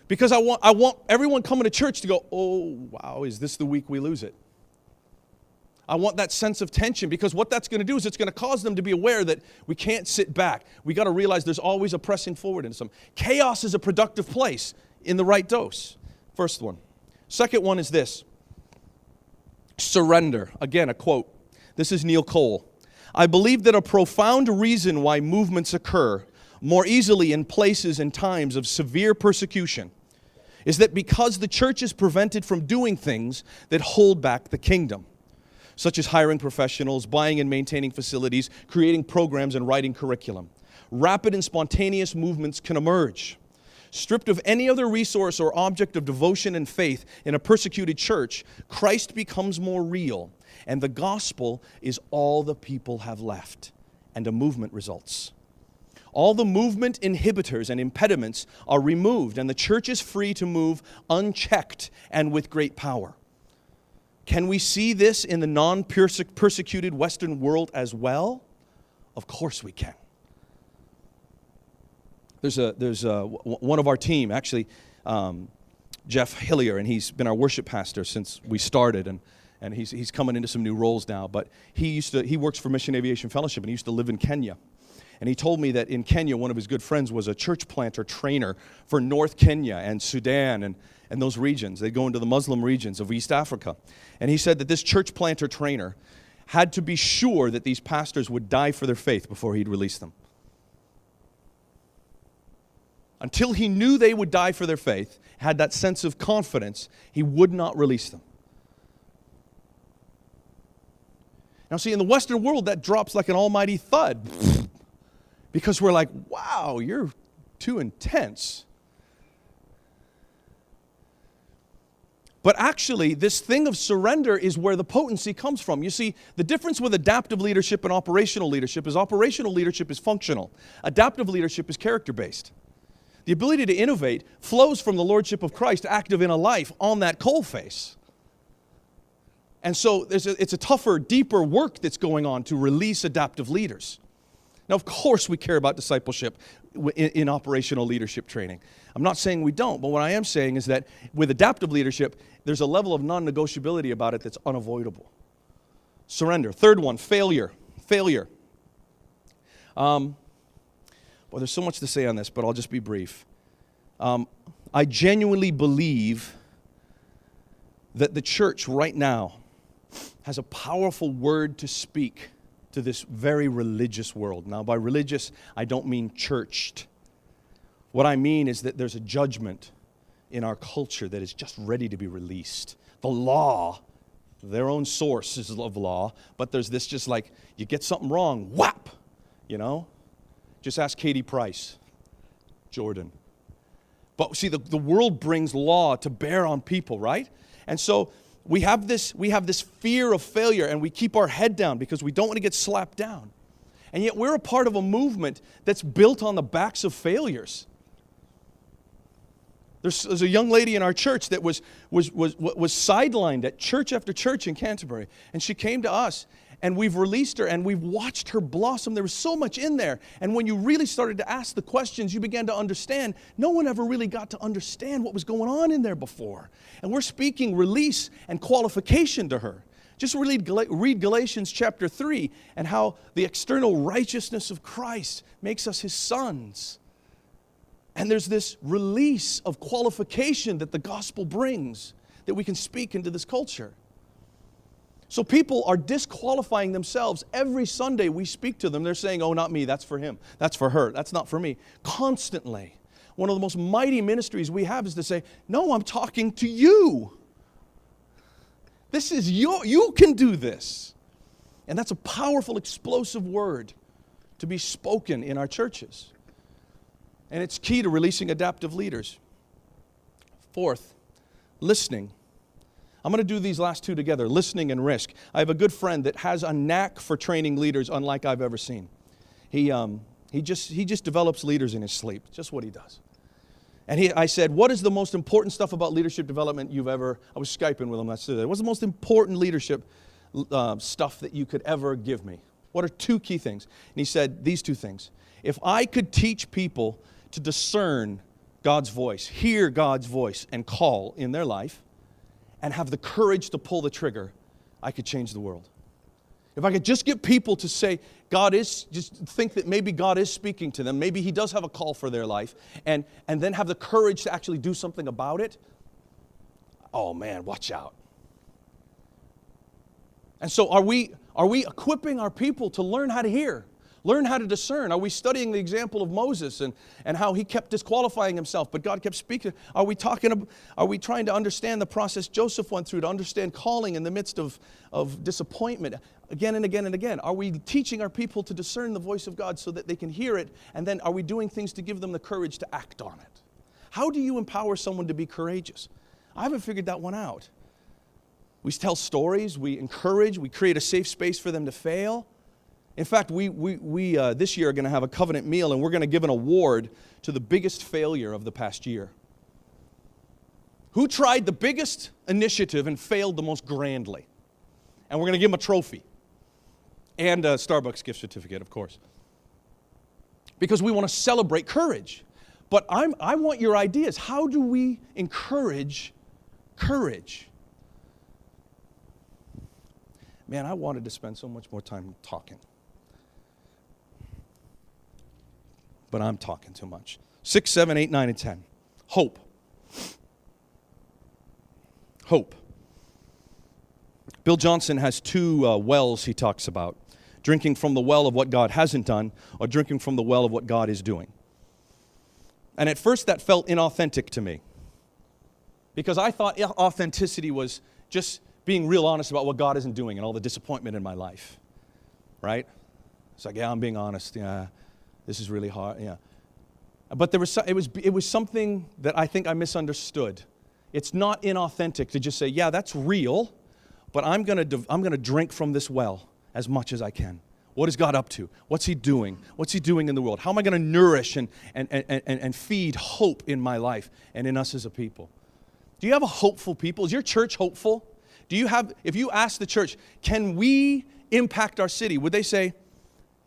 Because I want everyone coming to church to go, oh, wow, is this the week we lose it? I want that sense of tension, because what that's going to do is it's going to cause them to be aware that we can't sit back. We got to realize there's always a pressing forward into something. Chaos is a productive place in the right dose. First one. Second one is this. Surrender. Again, a quote. This is Neil Cole. I believe that a profound reason why movements occur more easily in places and times of severe persecution is that because the church is prevented from doing things that hold back the kingdom, such as hiring professionals, buying and maintaining facilities, creating programs, and writing curriculum. Rapid and spontaneous movements can emerge. Stripped of any other resource or object of devotion and faith in a persecuted church, Christ becomes more real, and the gospel is all the people have left, and a movement results. All the movement inhibitors and impediments are removed, and the church is free to move unchecked and with great power. Can we see this in the non-persecuted Western world as well? Of course we can. There's one of our team, actually, Jeff Hillier, and he's been our worship pastor since we started, and he's coming into some new roles now. But he works for Mission Aviation Fellowship, and he used to live in Kenya. And he told me that in Kenya, one of his good friends was a church planter trainer for North Kenya and Sudan and those regions. They go into the Muslim regions of East Africa. And he said that this church planter trainer had to be sure that these pastors would die for their faith before he'd release them. Until he knew they would die for their faith, had that sense of confidence, he would not release them. Now see, in the Western world, that drops like an almighty thud. Because we're like, wow, you're too intense. But actually, this thing of surrender is where the potency comes from. You see, the difference with adaptive leadership and operational leadership is functional. Adaptive leadership is character-based. The ability to innovate flows from the lordship of Christ active in a life on that coalface. And so it's a tougher, deeper work that's going on to release adaptive leaders. Now, of course, we care about discipleship in operational leadership training. I'm not saying we don't, but what I am saying is that with adaptive leadership, there's a level of non-negotiability about it that's unavoidable. Surrender. Third one, failure. Failure. Well, there's so much to say on this, but I'll just be brief. I genuinely believe that the church right now has a powerful word to speak to this very religious world. Now, by religious, I don't mean churched. What I mean is that there's a judgment in our culture that is just ready to be released. The law, their own source is of law, but there's this just like, you get something wrong, whap, you know? Just ask Katie Price, Jordan. But see, the world brings law to bear on people, right? And so we have this fear of failure, and we keep our head down because we don't want to get slapped down. And yet we're a part of a movement that's built on the backs of failures. There's a young lady in our church that was sidelined at church after church in Canterbury, and she came to us, and we've released her, and we've watched her blossom. There was so much in there, and when you really started to ask the questions, you began to understand. No one ever really got to understand what was going on in there before. And we're speaking release and qualification to her. Just read Galatians chapter 3 and how the external righteousness of Christ makes us his sons. And there's this release of qualification that the gospel brings that we can speak into this culture. So people are disqualifying themselves. Every Sunday we speak to them, they're saying, oh, not me, that's for him, that's for her, that's not for me. Constantly. One of the most mighty ministries we have is to say, no, I'm talking to you. This is you can do this. And that's a powerful, explosive word to be spoken in our churches. And it's key to releasing adaptive leaders. Fourth, listening. I'm going to do these last two together, listening and risk. I have a good friend that has a knack for training leaders unlike I've ever seen. He just develops leaders in his sleep, just what he does. And I said, what is the most important stuff about leadership development you've ever, I was Skyping with him last Thursday. What's the most important leadership stuff that you could ever give me? What are two key things? And he said, these two things. If I could teach people to discern God's voice, hear God's voice and call in their life, and have the courage to pull the trigger, I could change the world. If I could just get people to say, just think that maybe God is speaking to them, maybe he does have a call for their life, and then have the courage to actually do something about it, oh man, watch out. And so are we equipping our people to learn how to hear? Learn how to discern. Are we studying the example of Moses and how he kept disqualifying himself, but God kept speaking? Are we trying to understand the process Joseph went through to understand calling in the midst of disappointment again and again and again? Are we teaching our people to discern the voice of God so that they can hear it? And then are we doing things to give them the courage to act on it? How do you empower someone to be courageous? I haven't figured that one out. We tell stories, we encourage, we create a safe space for them to fail. In fact, we this year are going to have a covenant meal, and we're going to give an award to the biggest failure of the past year. Who tried the biggest initiative and failed the most grandly? And we're going to give them a trophy. And a Starbucks gift certificate, of course. Because we want to celebrate courage. But I want your ideas. How do we encourage courage? Man, I wanted to spend so much more time talking. But I'm talking too much. 6, 7, 8, 9, and 10. Hope. Hope. Bill Johnson has two wells he talks about. Drinking from the well of what God hasn't done, or drinking from the well of what God is doing. And at first that felt inauthentic to me. Because I thought authenticity was just being real honest about what God isn't doing and all the disappointment in my life. Right? It's like, yeah, I'm being honest. Yeah, this is really hard. Yeah. But it was something that I think I misunderstood. It's not inauthentic to just say, yeah, that's real, but I'm going to drink from this well as much as I can. What is God up to? What's He doing? What's He doing in the world? How am I going to nourish and feed hope in my life and in us as a people? Do you have a hopeful people? Is your church hopeful? If you ask the church, can we impact our city? Would they say,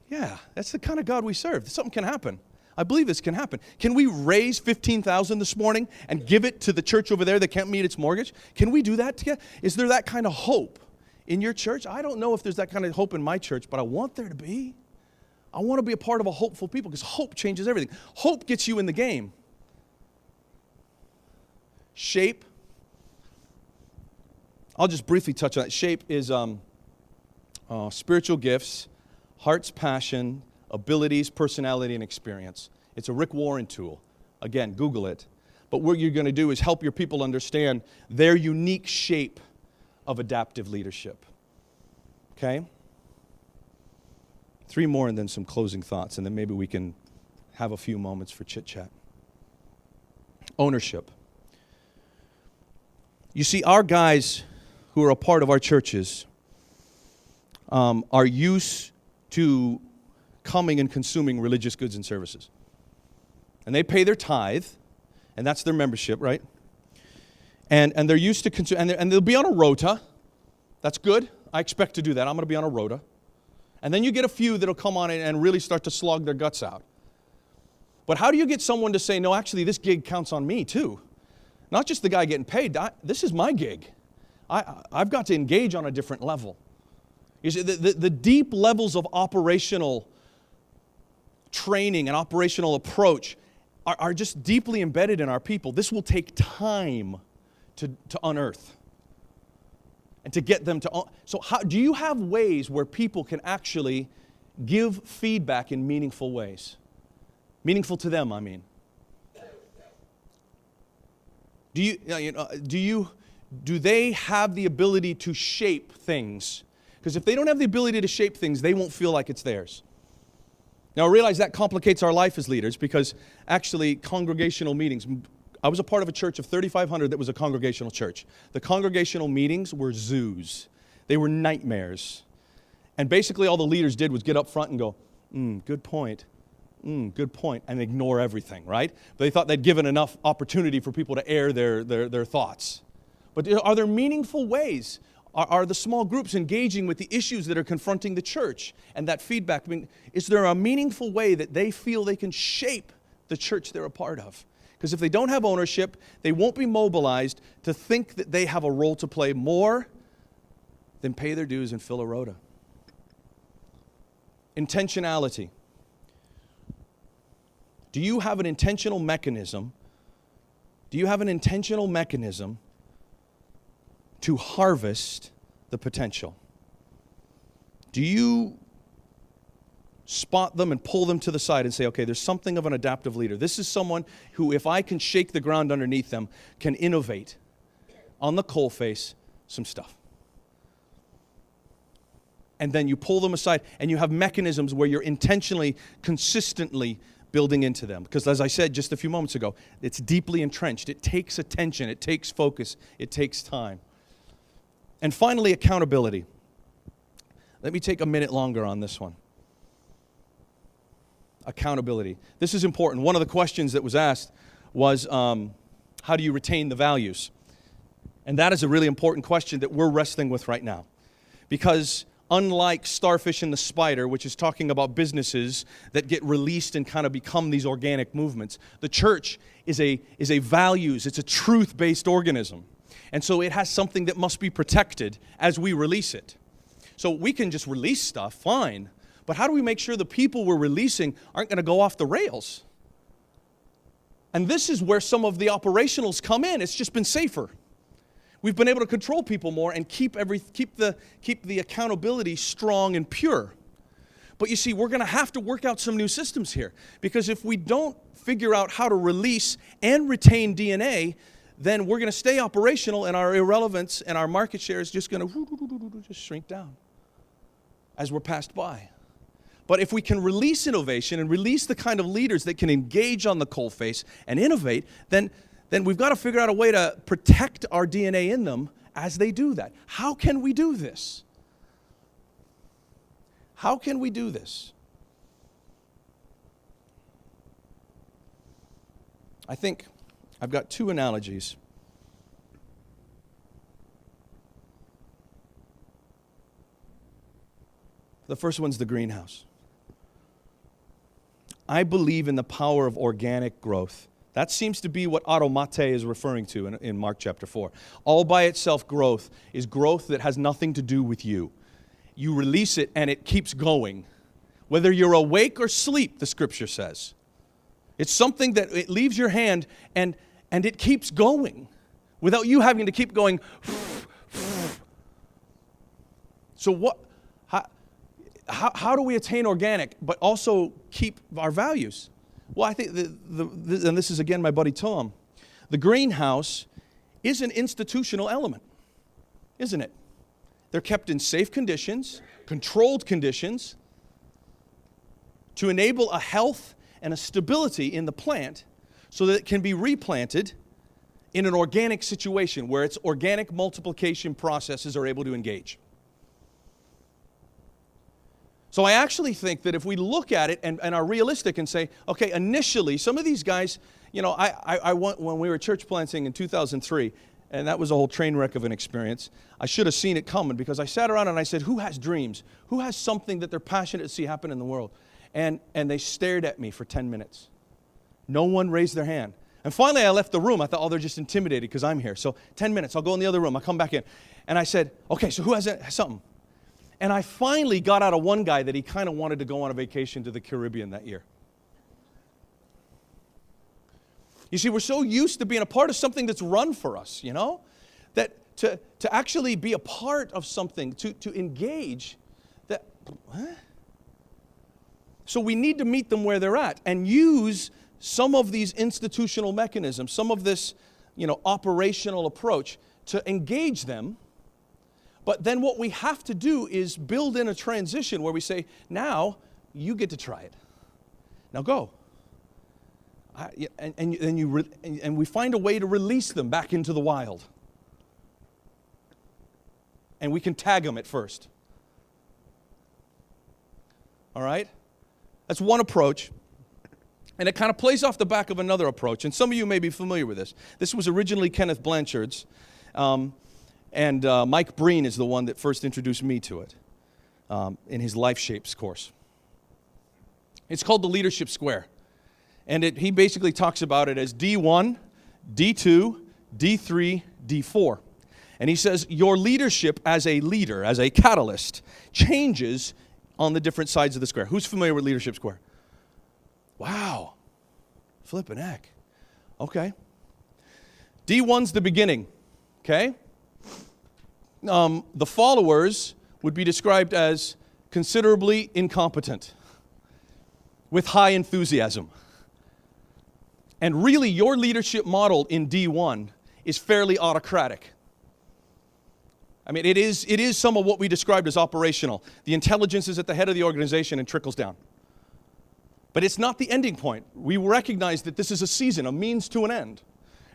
yeah, that's the kind of God we serve. Something can happen. I believe this can happen. Can we raise $15,000 this morning and give it to the church over there that can't meet its mortgage? Can we do that together? Is there that kind of hope in your church? I don't know if there's that kind of hope in my church, but I want there to be. I want to be a part of a hopeful people because hope changes everything. Hope gets you in the game. Shape. I'll just briefly touch on that. Shape is spiritual gifts, heart's passion, abilities, personality, and experience. It's a Rick Warren tool. Again, Google it. But what you're going to do is help your people understand their unique shape of adaptive leadership. Okay? 3 more and then some closing thoughts, and then maybe we can have a few moments for chit-chat. Ownership. You see, our guys who are a part of our churches are used to coming and consuming religious goods and services. And they pay their tithe, and that's their membership, right? And they're used to consume, and they'll be on a rota. That's good. I expect to do that. I'm going to be on a rota. And then you get a few that'll come on and really start to slog their guts out. But how do you get someone to say, no, actually, this gig counts on me too? Not just the guy getting paid. This is my gig. I've got to engage on a different level. You see, the deep levels of operational training and operational approach are just deeply embedded in our people. This will take time to unearth and to get them to. So do you have ways where people can actually give feedback in meaningful ways? Meaningful to them, I mean. Do they have the ability to shape things? Because if they don't have the ability to shape things, they won't feel like it's theirs. Now, I realize that complicates our life as leaders because actually congregational meetings, I was a part of a church of 3,500 that was a congregational church. The congregational meetings were zoos. They were nightmares. And basically all the leaders did was get up front and go, good point, good point, and ignore everything, right? But they thought they'd given enough opportunity for people to air their thoughts. But are there meaningful ways? Are the small groups engaging with the issues that are confronting the church and that feedback? I mean, is there a meaningful way that they feel they can shape the church they're a part of? Because if they don't have ownership, they won't be mobilized to think that they have a role to play more than pay their dues and fill a rota. Intentionality. Do you have an intentional mechanism? Do you have an intentional mechanism to harvest the potential? Do you spot them and pull them to the side and say, okay, there's something of an adaptive leader. This is someone who, if I can shake the ground underneath them, can innovate on the coalface some stuff. And then you pull them aside and you have mechanisms where you're intentionally, consistently building into them. Because as I said just a few moments ago, it's deeply entrenched. It takes attention. It takes focus. It takes time. And finally, accountability. Let me take a minute longer on this one. accountability. This is important. One of the questions that was asked was, how do you retain the values? And that is a really important question that we're wrestling with right now. Because unlike Starfish and the Spider, which is talking about businesses that get released and kind of become these organic movements, the church is a values, it's a truth-based organism. And so it has something that must be protected as we release it. So we can just release stuff, fine. But how do we make sure the people we're releasing aren't going to go off the rails? And this is where some of the operationals come in. It's just been safer. We've been able to control people more and keep the accountability strong and pure. But you see, we're going to have to work out some new systems here. Because if we don't figure out how to release and retain DNA, then we're going to stay operational and our irrelevance and our market share is just going to just shrink down as we're passed by. But if we can release innovation and release the kind of leaders that can engage on the coalface and innovate, then we've got to figure out a way to protect our DNA in them as they do that. How can we do this? How can we do this? I think I've got two analogies. The first one's the greenhouse. I believe in the power of organic growth. That seems to be what automate is referring to in Mark chapter 4. All by itself growth is growth that has nothing to do with you. You release it and it keeps going. Whether you're awake or asleep, the scripture says. It's something that it leaves your hand and it keeps going without you having to keep going. So how do we attain organic but also keep our values? Well, I think, and this is again my buddy Tom, the greenhouse is an institutional element, isn't it? They're kept in safe conditions, controlled conditions, to enable a health and a stability in the plant so that it can be replanted in an organic situation where its organic multiplication processes are able to engage. So I actually think that if we look at it and are realistic and say, okay, initially, some of these guys, I went, when we were church planting in 2003, and that was a whole train wreck of an experience, I should have seen it coming because I sat around and I said, who has dreams? Who has something that they're passionate to see happen in the world? And they stared at me for 10 minutes. No one raised their hand. And finally, I left the room. I thought, oh, they're just intimidated because I'm here. So 10 minutes, I'll go in the other room. I'll come back in. And I said, okay, so who has something? And I finally got out of one guy that he kind of wanted to go on a vacation to the Caribbean that year. You see, we're so used to being a part of something that's run for us, that to actually be a part of something, to engage, So we need to meet them where they're at and use some of these institutional mechanisms, some of this, operational approach to engage them. But then what we have to do is build in a transition where we say, now you get to try it. Now go. And we find a way to release them back into the wild. And we can tag them at first. All right? That's one approach. And it kind of plays off the back of another approach. And some of you may be familiar with this. This was originally Kenneth Blanchard's. And Mike Breen is the one that first introduced me to it in his Life Shapes course. It's called the Leadership Square. And he basically talks about it as D1, D2, D3, D4. And he says your leadership as a leader, as a catalyst, changes on the different sides of the square. Who's familiar with Leadership Square? Wow. Flippin' heck. Okay. D1's the beginning. Okay? The followers would be described as considerably incompetent with high enthusiasm. And really, your leadership model in D1 is fairly autocratic. I mean, it is some of what we described as operational. The intelligence is at the head of the organization and trickles down. But it's not the ending point. We recognize that this is a season, a means to an end.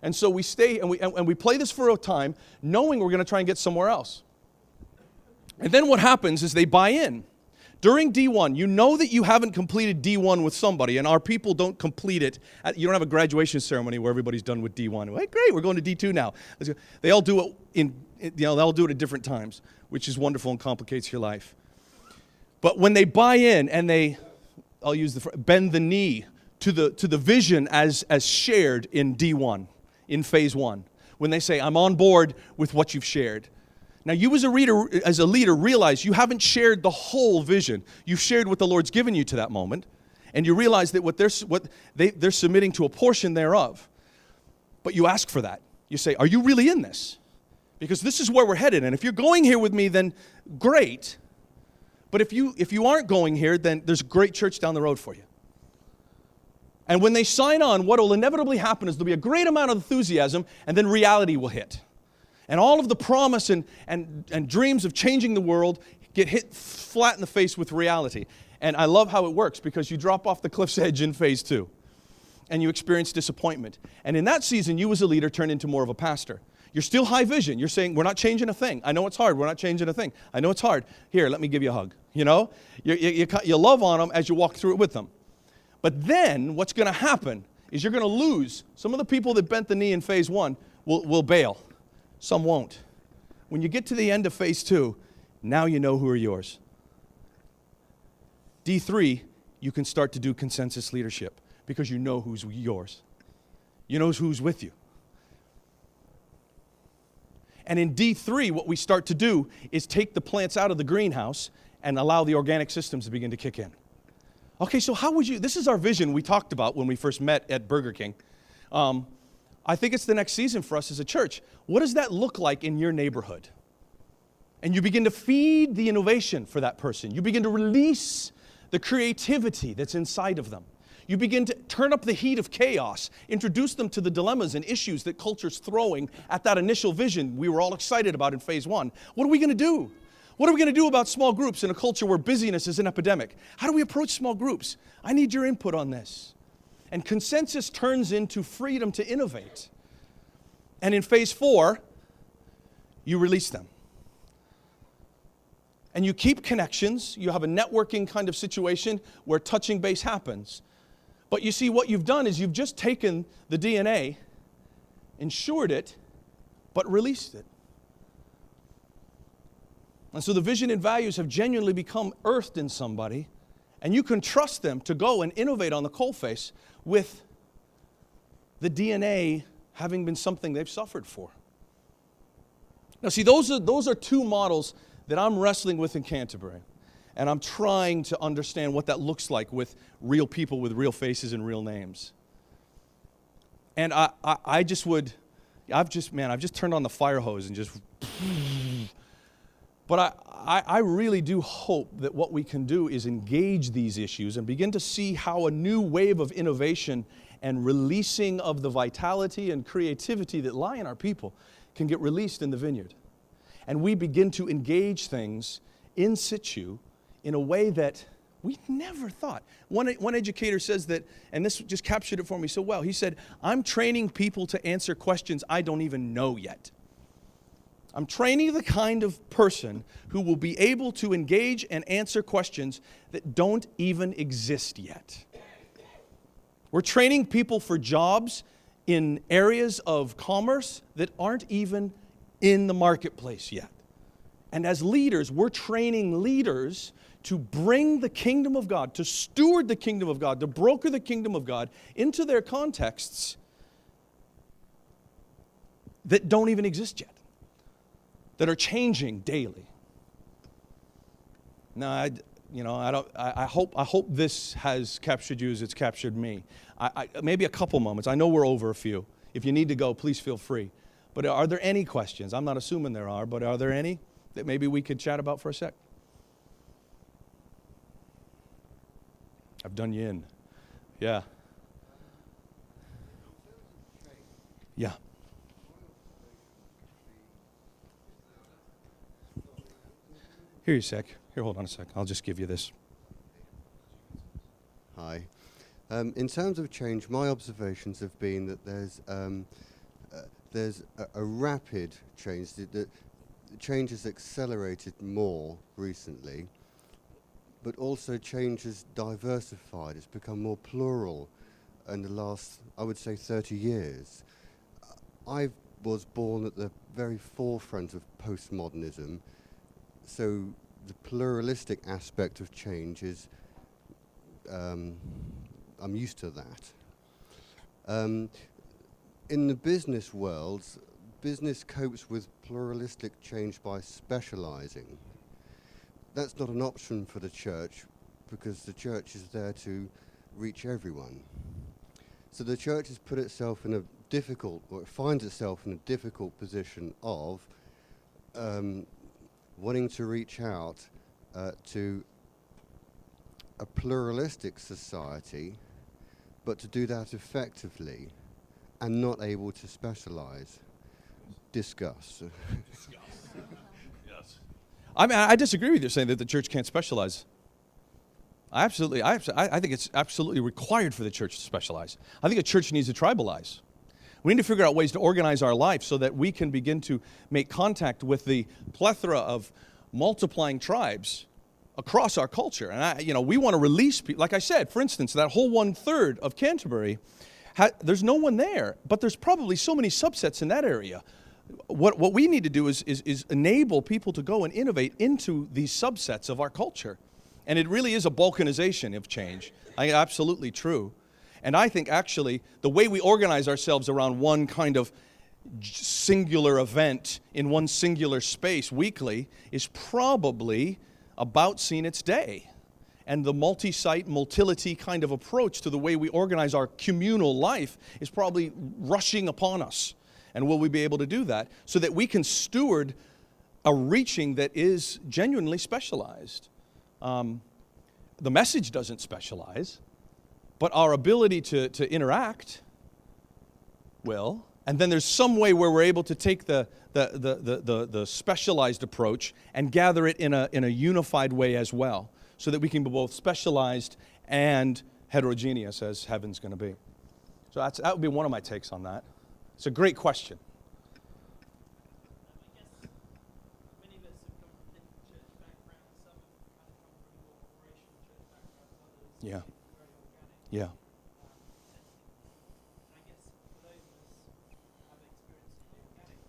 And so we stay and we play this for a time, knowing we're going to try and get somewhere else. And then what happens is they buy in During D1, you know that you haven't completed D1 with somebody, and our people don't complete it. You don't have a graduation ceremony where everybody's done with D1. Hey, great, we're going to D2 now. They all do it they all do it at different times, which is wonderful and complicates your life. But when they buy in and I'll use bend the knee to the vision as shared in D1, in phase 1, when they say, I'm on board with what you've shared. Now, you as a leader, realize you haven't shared the whole vision. You've shared what the Lord's given you to that moment, and you realize that they're submitting to a portion thereof. But you ask for that. You say, are you really in this? Because this is where we're headed, and if you're going here with me, then great. But if you aren't going here, then there's a great church down the road for you. And when they sign on, what will inevitably happen is there'll be a great amount of enthusiasm, and then reality will hit. And all of the promise and dreams of changing the world get hit flat in the face with reality. And I love how it works, because you drop off the cliff's edge in phase 2. And you experience disappointment. And in that season, you as a leader turn into more of a pastor. You're still high vision. You're saying, we're not changing a thing. I know it's hard. We're not changing a thing. I know it's hard. Here, let me give you a hug. You know? You love on them as you walk through it with them. But then what's going to happen is you're going to lose. Some of the people that bent the knee in phase 1 will bail. Some won't. When you get to the end of phase 2, now you know who are yours. D3, you can start to do consensus leadership because you know who's yours. You know who's with you. And in D3, what we start to do is take the plants out of the greenhouse and allow the organic systems to begin to kick in. Okay, so how would you, this is our vision we talked about when we first met at Burger King. I think it's the next season for us as a church. What does that look like in your neighborhood? And you begin to feed the innovation for that person. You begin to release the creativity that's inside of them. You begin to turn up the heat of chaos, introduce them to the dilemmas and issues that culture's throwing at that initial vision we were all excited about in phase 1. What are we going to do? What are we going to do about small groups in a culture where busyness is an epidemic? How do we approach small groups? I need your input on this. And consensus turns into freedom to innovate. And in phase 4, you release them. And you keep connections. You have a networking kind of situation where touching base happens. But you see, what you've done is you've just taken the DNA, ensured it, but released it. And so the vision and values have genuinely become earthed in somebody, and you can trust them to go and innovate on the coalface with the DNA having been something they've suffered for. Now see, those are two models that I'm wrestling with in Canterbury. And I'm trying to understand what that looks like with real people with real faces and real names. And I've just turned on the fire hose and just... But I really do hope that what we can do is engage these issues and begin to see how a new wave of innovation and releasing of the vitality and creativity that lie in our people can get released in the vineyard. And we begin to engage things in situ in a way that we never thought. One educator says that, and this just captured it for me so well, he said, I'm training people to answer questions I don't even know yet. I'm training the kind of person who will be able to engage and answer questions that don't even exist yet. We're training people for jobs in areas of commerce that aren't even in the marketplace yet. And as leaders, we're training leaders to bring the kingdom of God, to steward the kingdom of God, to broker the kingdom of God into their contexts that don't even exist yet, that are changing daily. Now, I hope this has captured you as it's captured me. Maybe a couple moments. I know we're over a few. If you need to go, please feel free. But are there any questions? I'm not assuming there are, but are there any that maybe we could chat about for a sec? I've done you in. Yeah. Yeah. Here you a sec. Here, hold on a sec. I'll just give you this. Hi. In terms of change, my observations have been that there's a rapid change. The change has accelerated more recently. but also change has diversified. It's become more plural in the last, I would say, 30 years. I was born at the very forefront of postmodernism, so the pluralistic aspect of change is, I'm used to that. In the business world, business copes with pluralistic change by specializing. That's not an option for the church, because the church is there to reach everyone. So the church has put itself in a difficult, or it finds itself in a difficult position of wanting to reach out to a pluralistic society, but to do that effectively and not able to specialize. Discuss. Yes. I mean, I disagree with you saying that the church can't specialize. I think it's absolutely required for the church to specialize. I think a church needs to tribalize. We need to figure out ways to organize our life so that we can begin to make contact with the plethora of multiplying tribes across our culture. And we want to release people. Like I said, for instance, that whole 1/3 of Canterbury, there's no one there, but there's probably so many subsets in that area. What we need to do is enable people to go and innovate into these subsets of our culture. And it really is a balkanization of change. Absolutely true. And I think actually the way we organize ourselves around one kind of singular event in one singular space weekly is probably about seeing its day. And the multi-site, multility kind of approach to the way we organize our communal life is probably rushing upon us. And will we be able to do that so that we can steward a reaching that is genuinely specialized? The message doesn't specialize, but our ability to interact will. And then there's some way where we're able to take the specialized approach and gather it in a unified way as well, so that we can be both specialized and heterogeneous as heaven's going to be. So that would be one of my takes on that. It's a great question. Many of us have come from different church backgrounds. Some have kind of come from more operational church backgrounds, others Yeah. very organic. Yeah. And I guess for those of us who have experience in the organic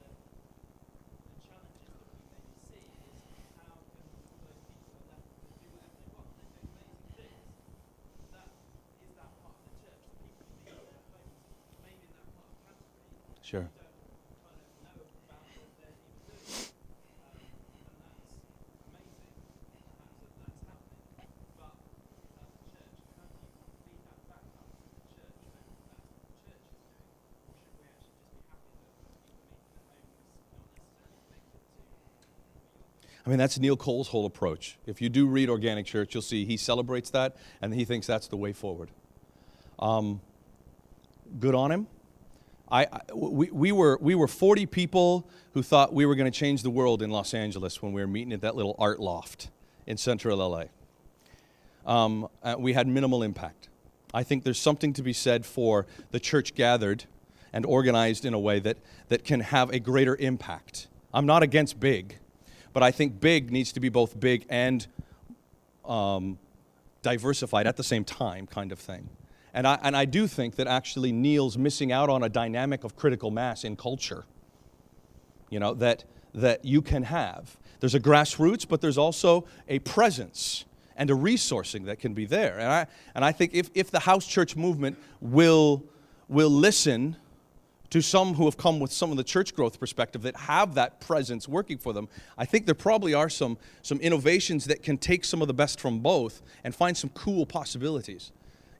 sense, one of the challenges that we maybe see is how can those people are left to do whatever they want. They're doing amazing things. Is that part of the church? The people who meet in their homes, maybe in that part of Canterbury, Sure. don't kind of know about what they're even doing. And that's amazing. That's happening. But as a church, how do you feed that back up to the church when that's what the church is doing? Or should we actually just be happy that people meet in their homes, not necessarily connected to what you're doing? I mean, that's Neil Cole's whole approach. If you do read Organic Church, you'll see he celebrates that, and he thinks that's the way forward. Good on him. We were 40 people who thought we were going to change the world in Los Angeles when we were meeting at that little art loft in central LA. We had minimal impact. I think there's something to be said for the church gathered and organized in a way that can have a greater impact. I'm not against big, but I think big needs to be both big and diversified at the same time, kind of thing. And I do think that actually Neil's missing out on a dynamic of critical mass in culture, that you can have. There's a grassroots, but there's also a presence and a resourcing that can be there. And I think if the house church movement will listen to some who have come with some of the church growth perspective that have that presence working for them, I think there probably are some innovations that can take some of the best from both and find some cool possibilities.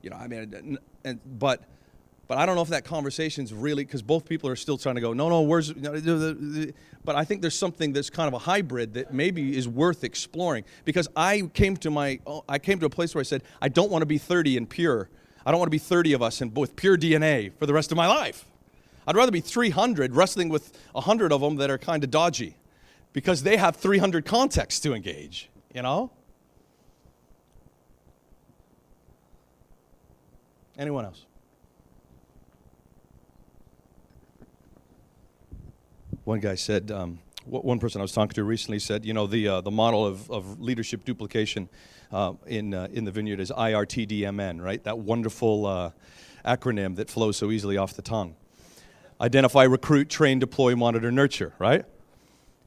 But I don't know if that conversation's really, because both people are still trying to go, no, where's, but I think there's something that's kind of a hybrid that maybe is worth exploring. Because I came to a place where I said, I don't want to be 30 and pure. I don't want to be 30 of us and with pure DNA for the rest of my life. I'd rather be 300 wrestling with 100 of them that are kind of dodgy, because they have 300 contexts to engage, Anyone else? One guy said, One person I was talking to recently said, you know, the model of leadership duplication in the vineyard is IRTDMN, right? That wonderful acronym that flows so easily off the tongue. Identify, recruit, train, deploy, monitor, nurture, right?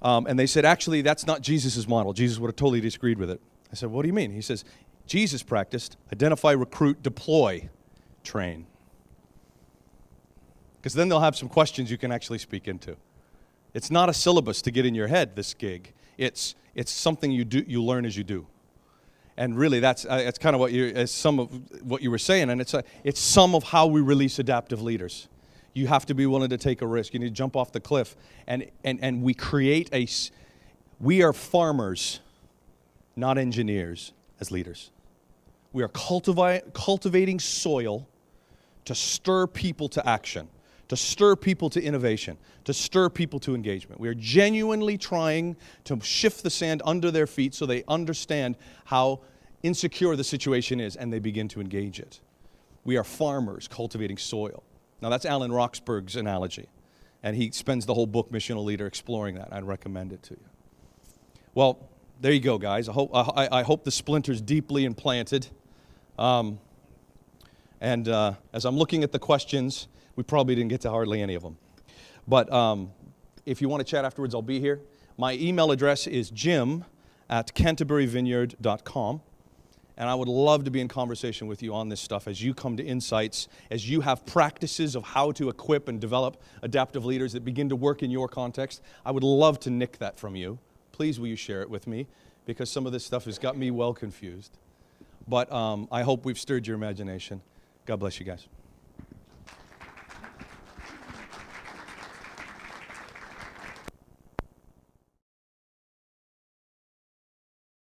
And they said, actually, that's not Jesus' model. Jesus would have totally disagreed with it. I said, what do you mean? He says, Jesus practiced identify, recruit, deploy, train. Because then they'll have some questions you can actually speak into. It's not a syllabus to get in your head, this gig. It's something you learn as you do. And really, that's kind of some of what you were saying, and it's some of how we release adaptive leaders. You have to be willing to take a risk. You need to jump off the cliff, and we create we are farmers, not engineers, as leaders. We are cultivating soil to stir people to action, to stir people to innovation, to stir people to engagement. We are genuinely trying to shift the sand under their feet so they understand how insecure the situation is and they begin to engage it. We are farmers cultivating soil. Now, that's Alan Roxburgh's analogy, and he spends the whole book, Missional Leader, exploring that. I'd recommend it to you. Well, there you go, guys. I hope the splinter's deeply implanted. And as I'm looking at the questions, we probably didn't get to hardly any of them. But if you want to chat afterwards, I'll be here. My email address is jim@canterburyvineyard.com. And I would love to be in conversation with you on this stuff as you come to insights, as you have practices of how to equip and develop adaptive leaders that begin to work in your context. I would love to nick that from you. Please, will you share it with me? Because some of this stuff has got me well confused. But I hope we've stirred your imagination. God bless you guys.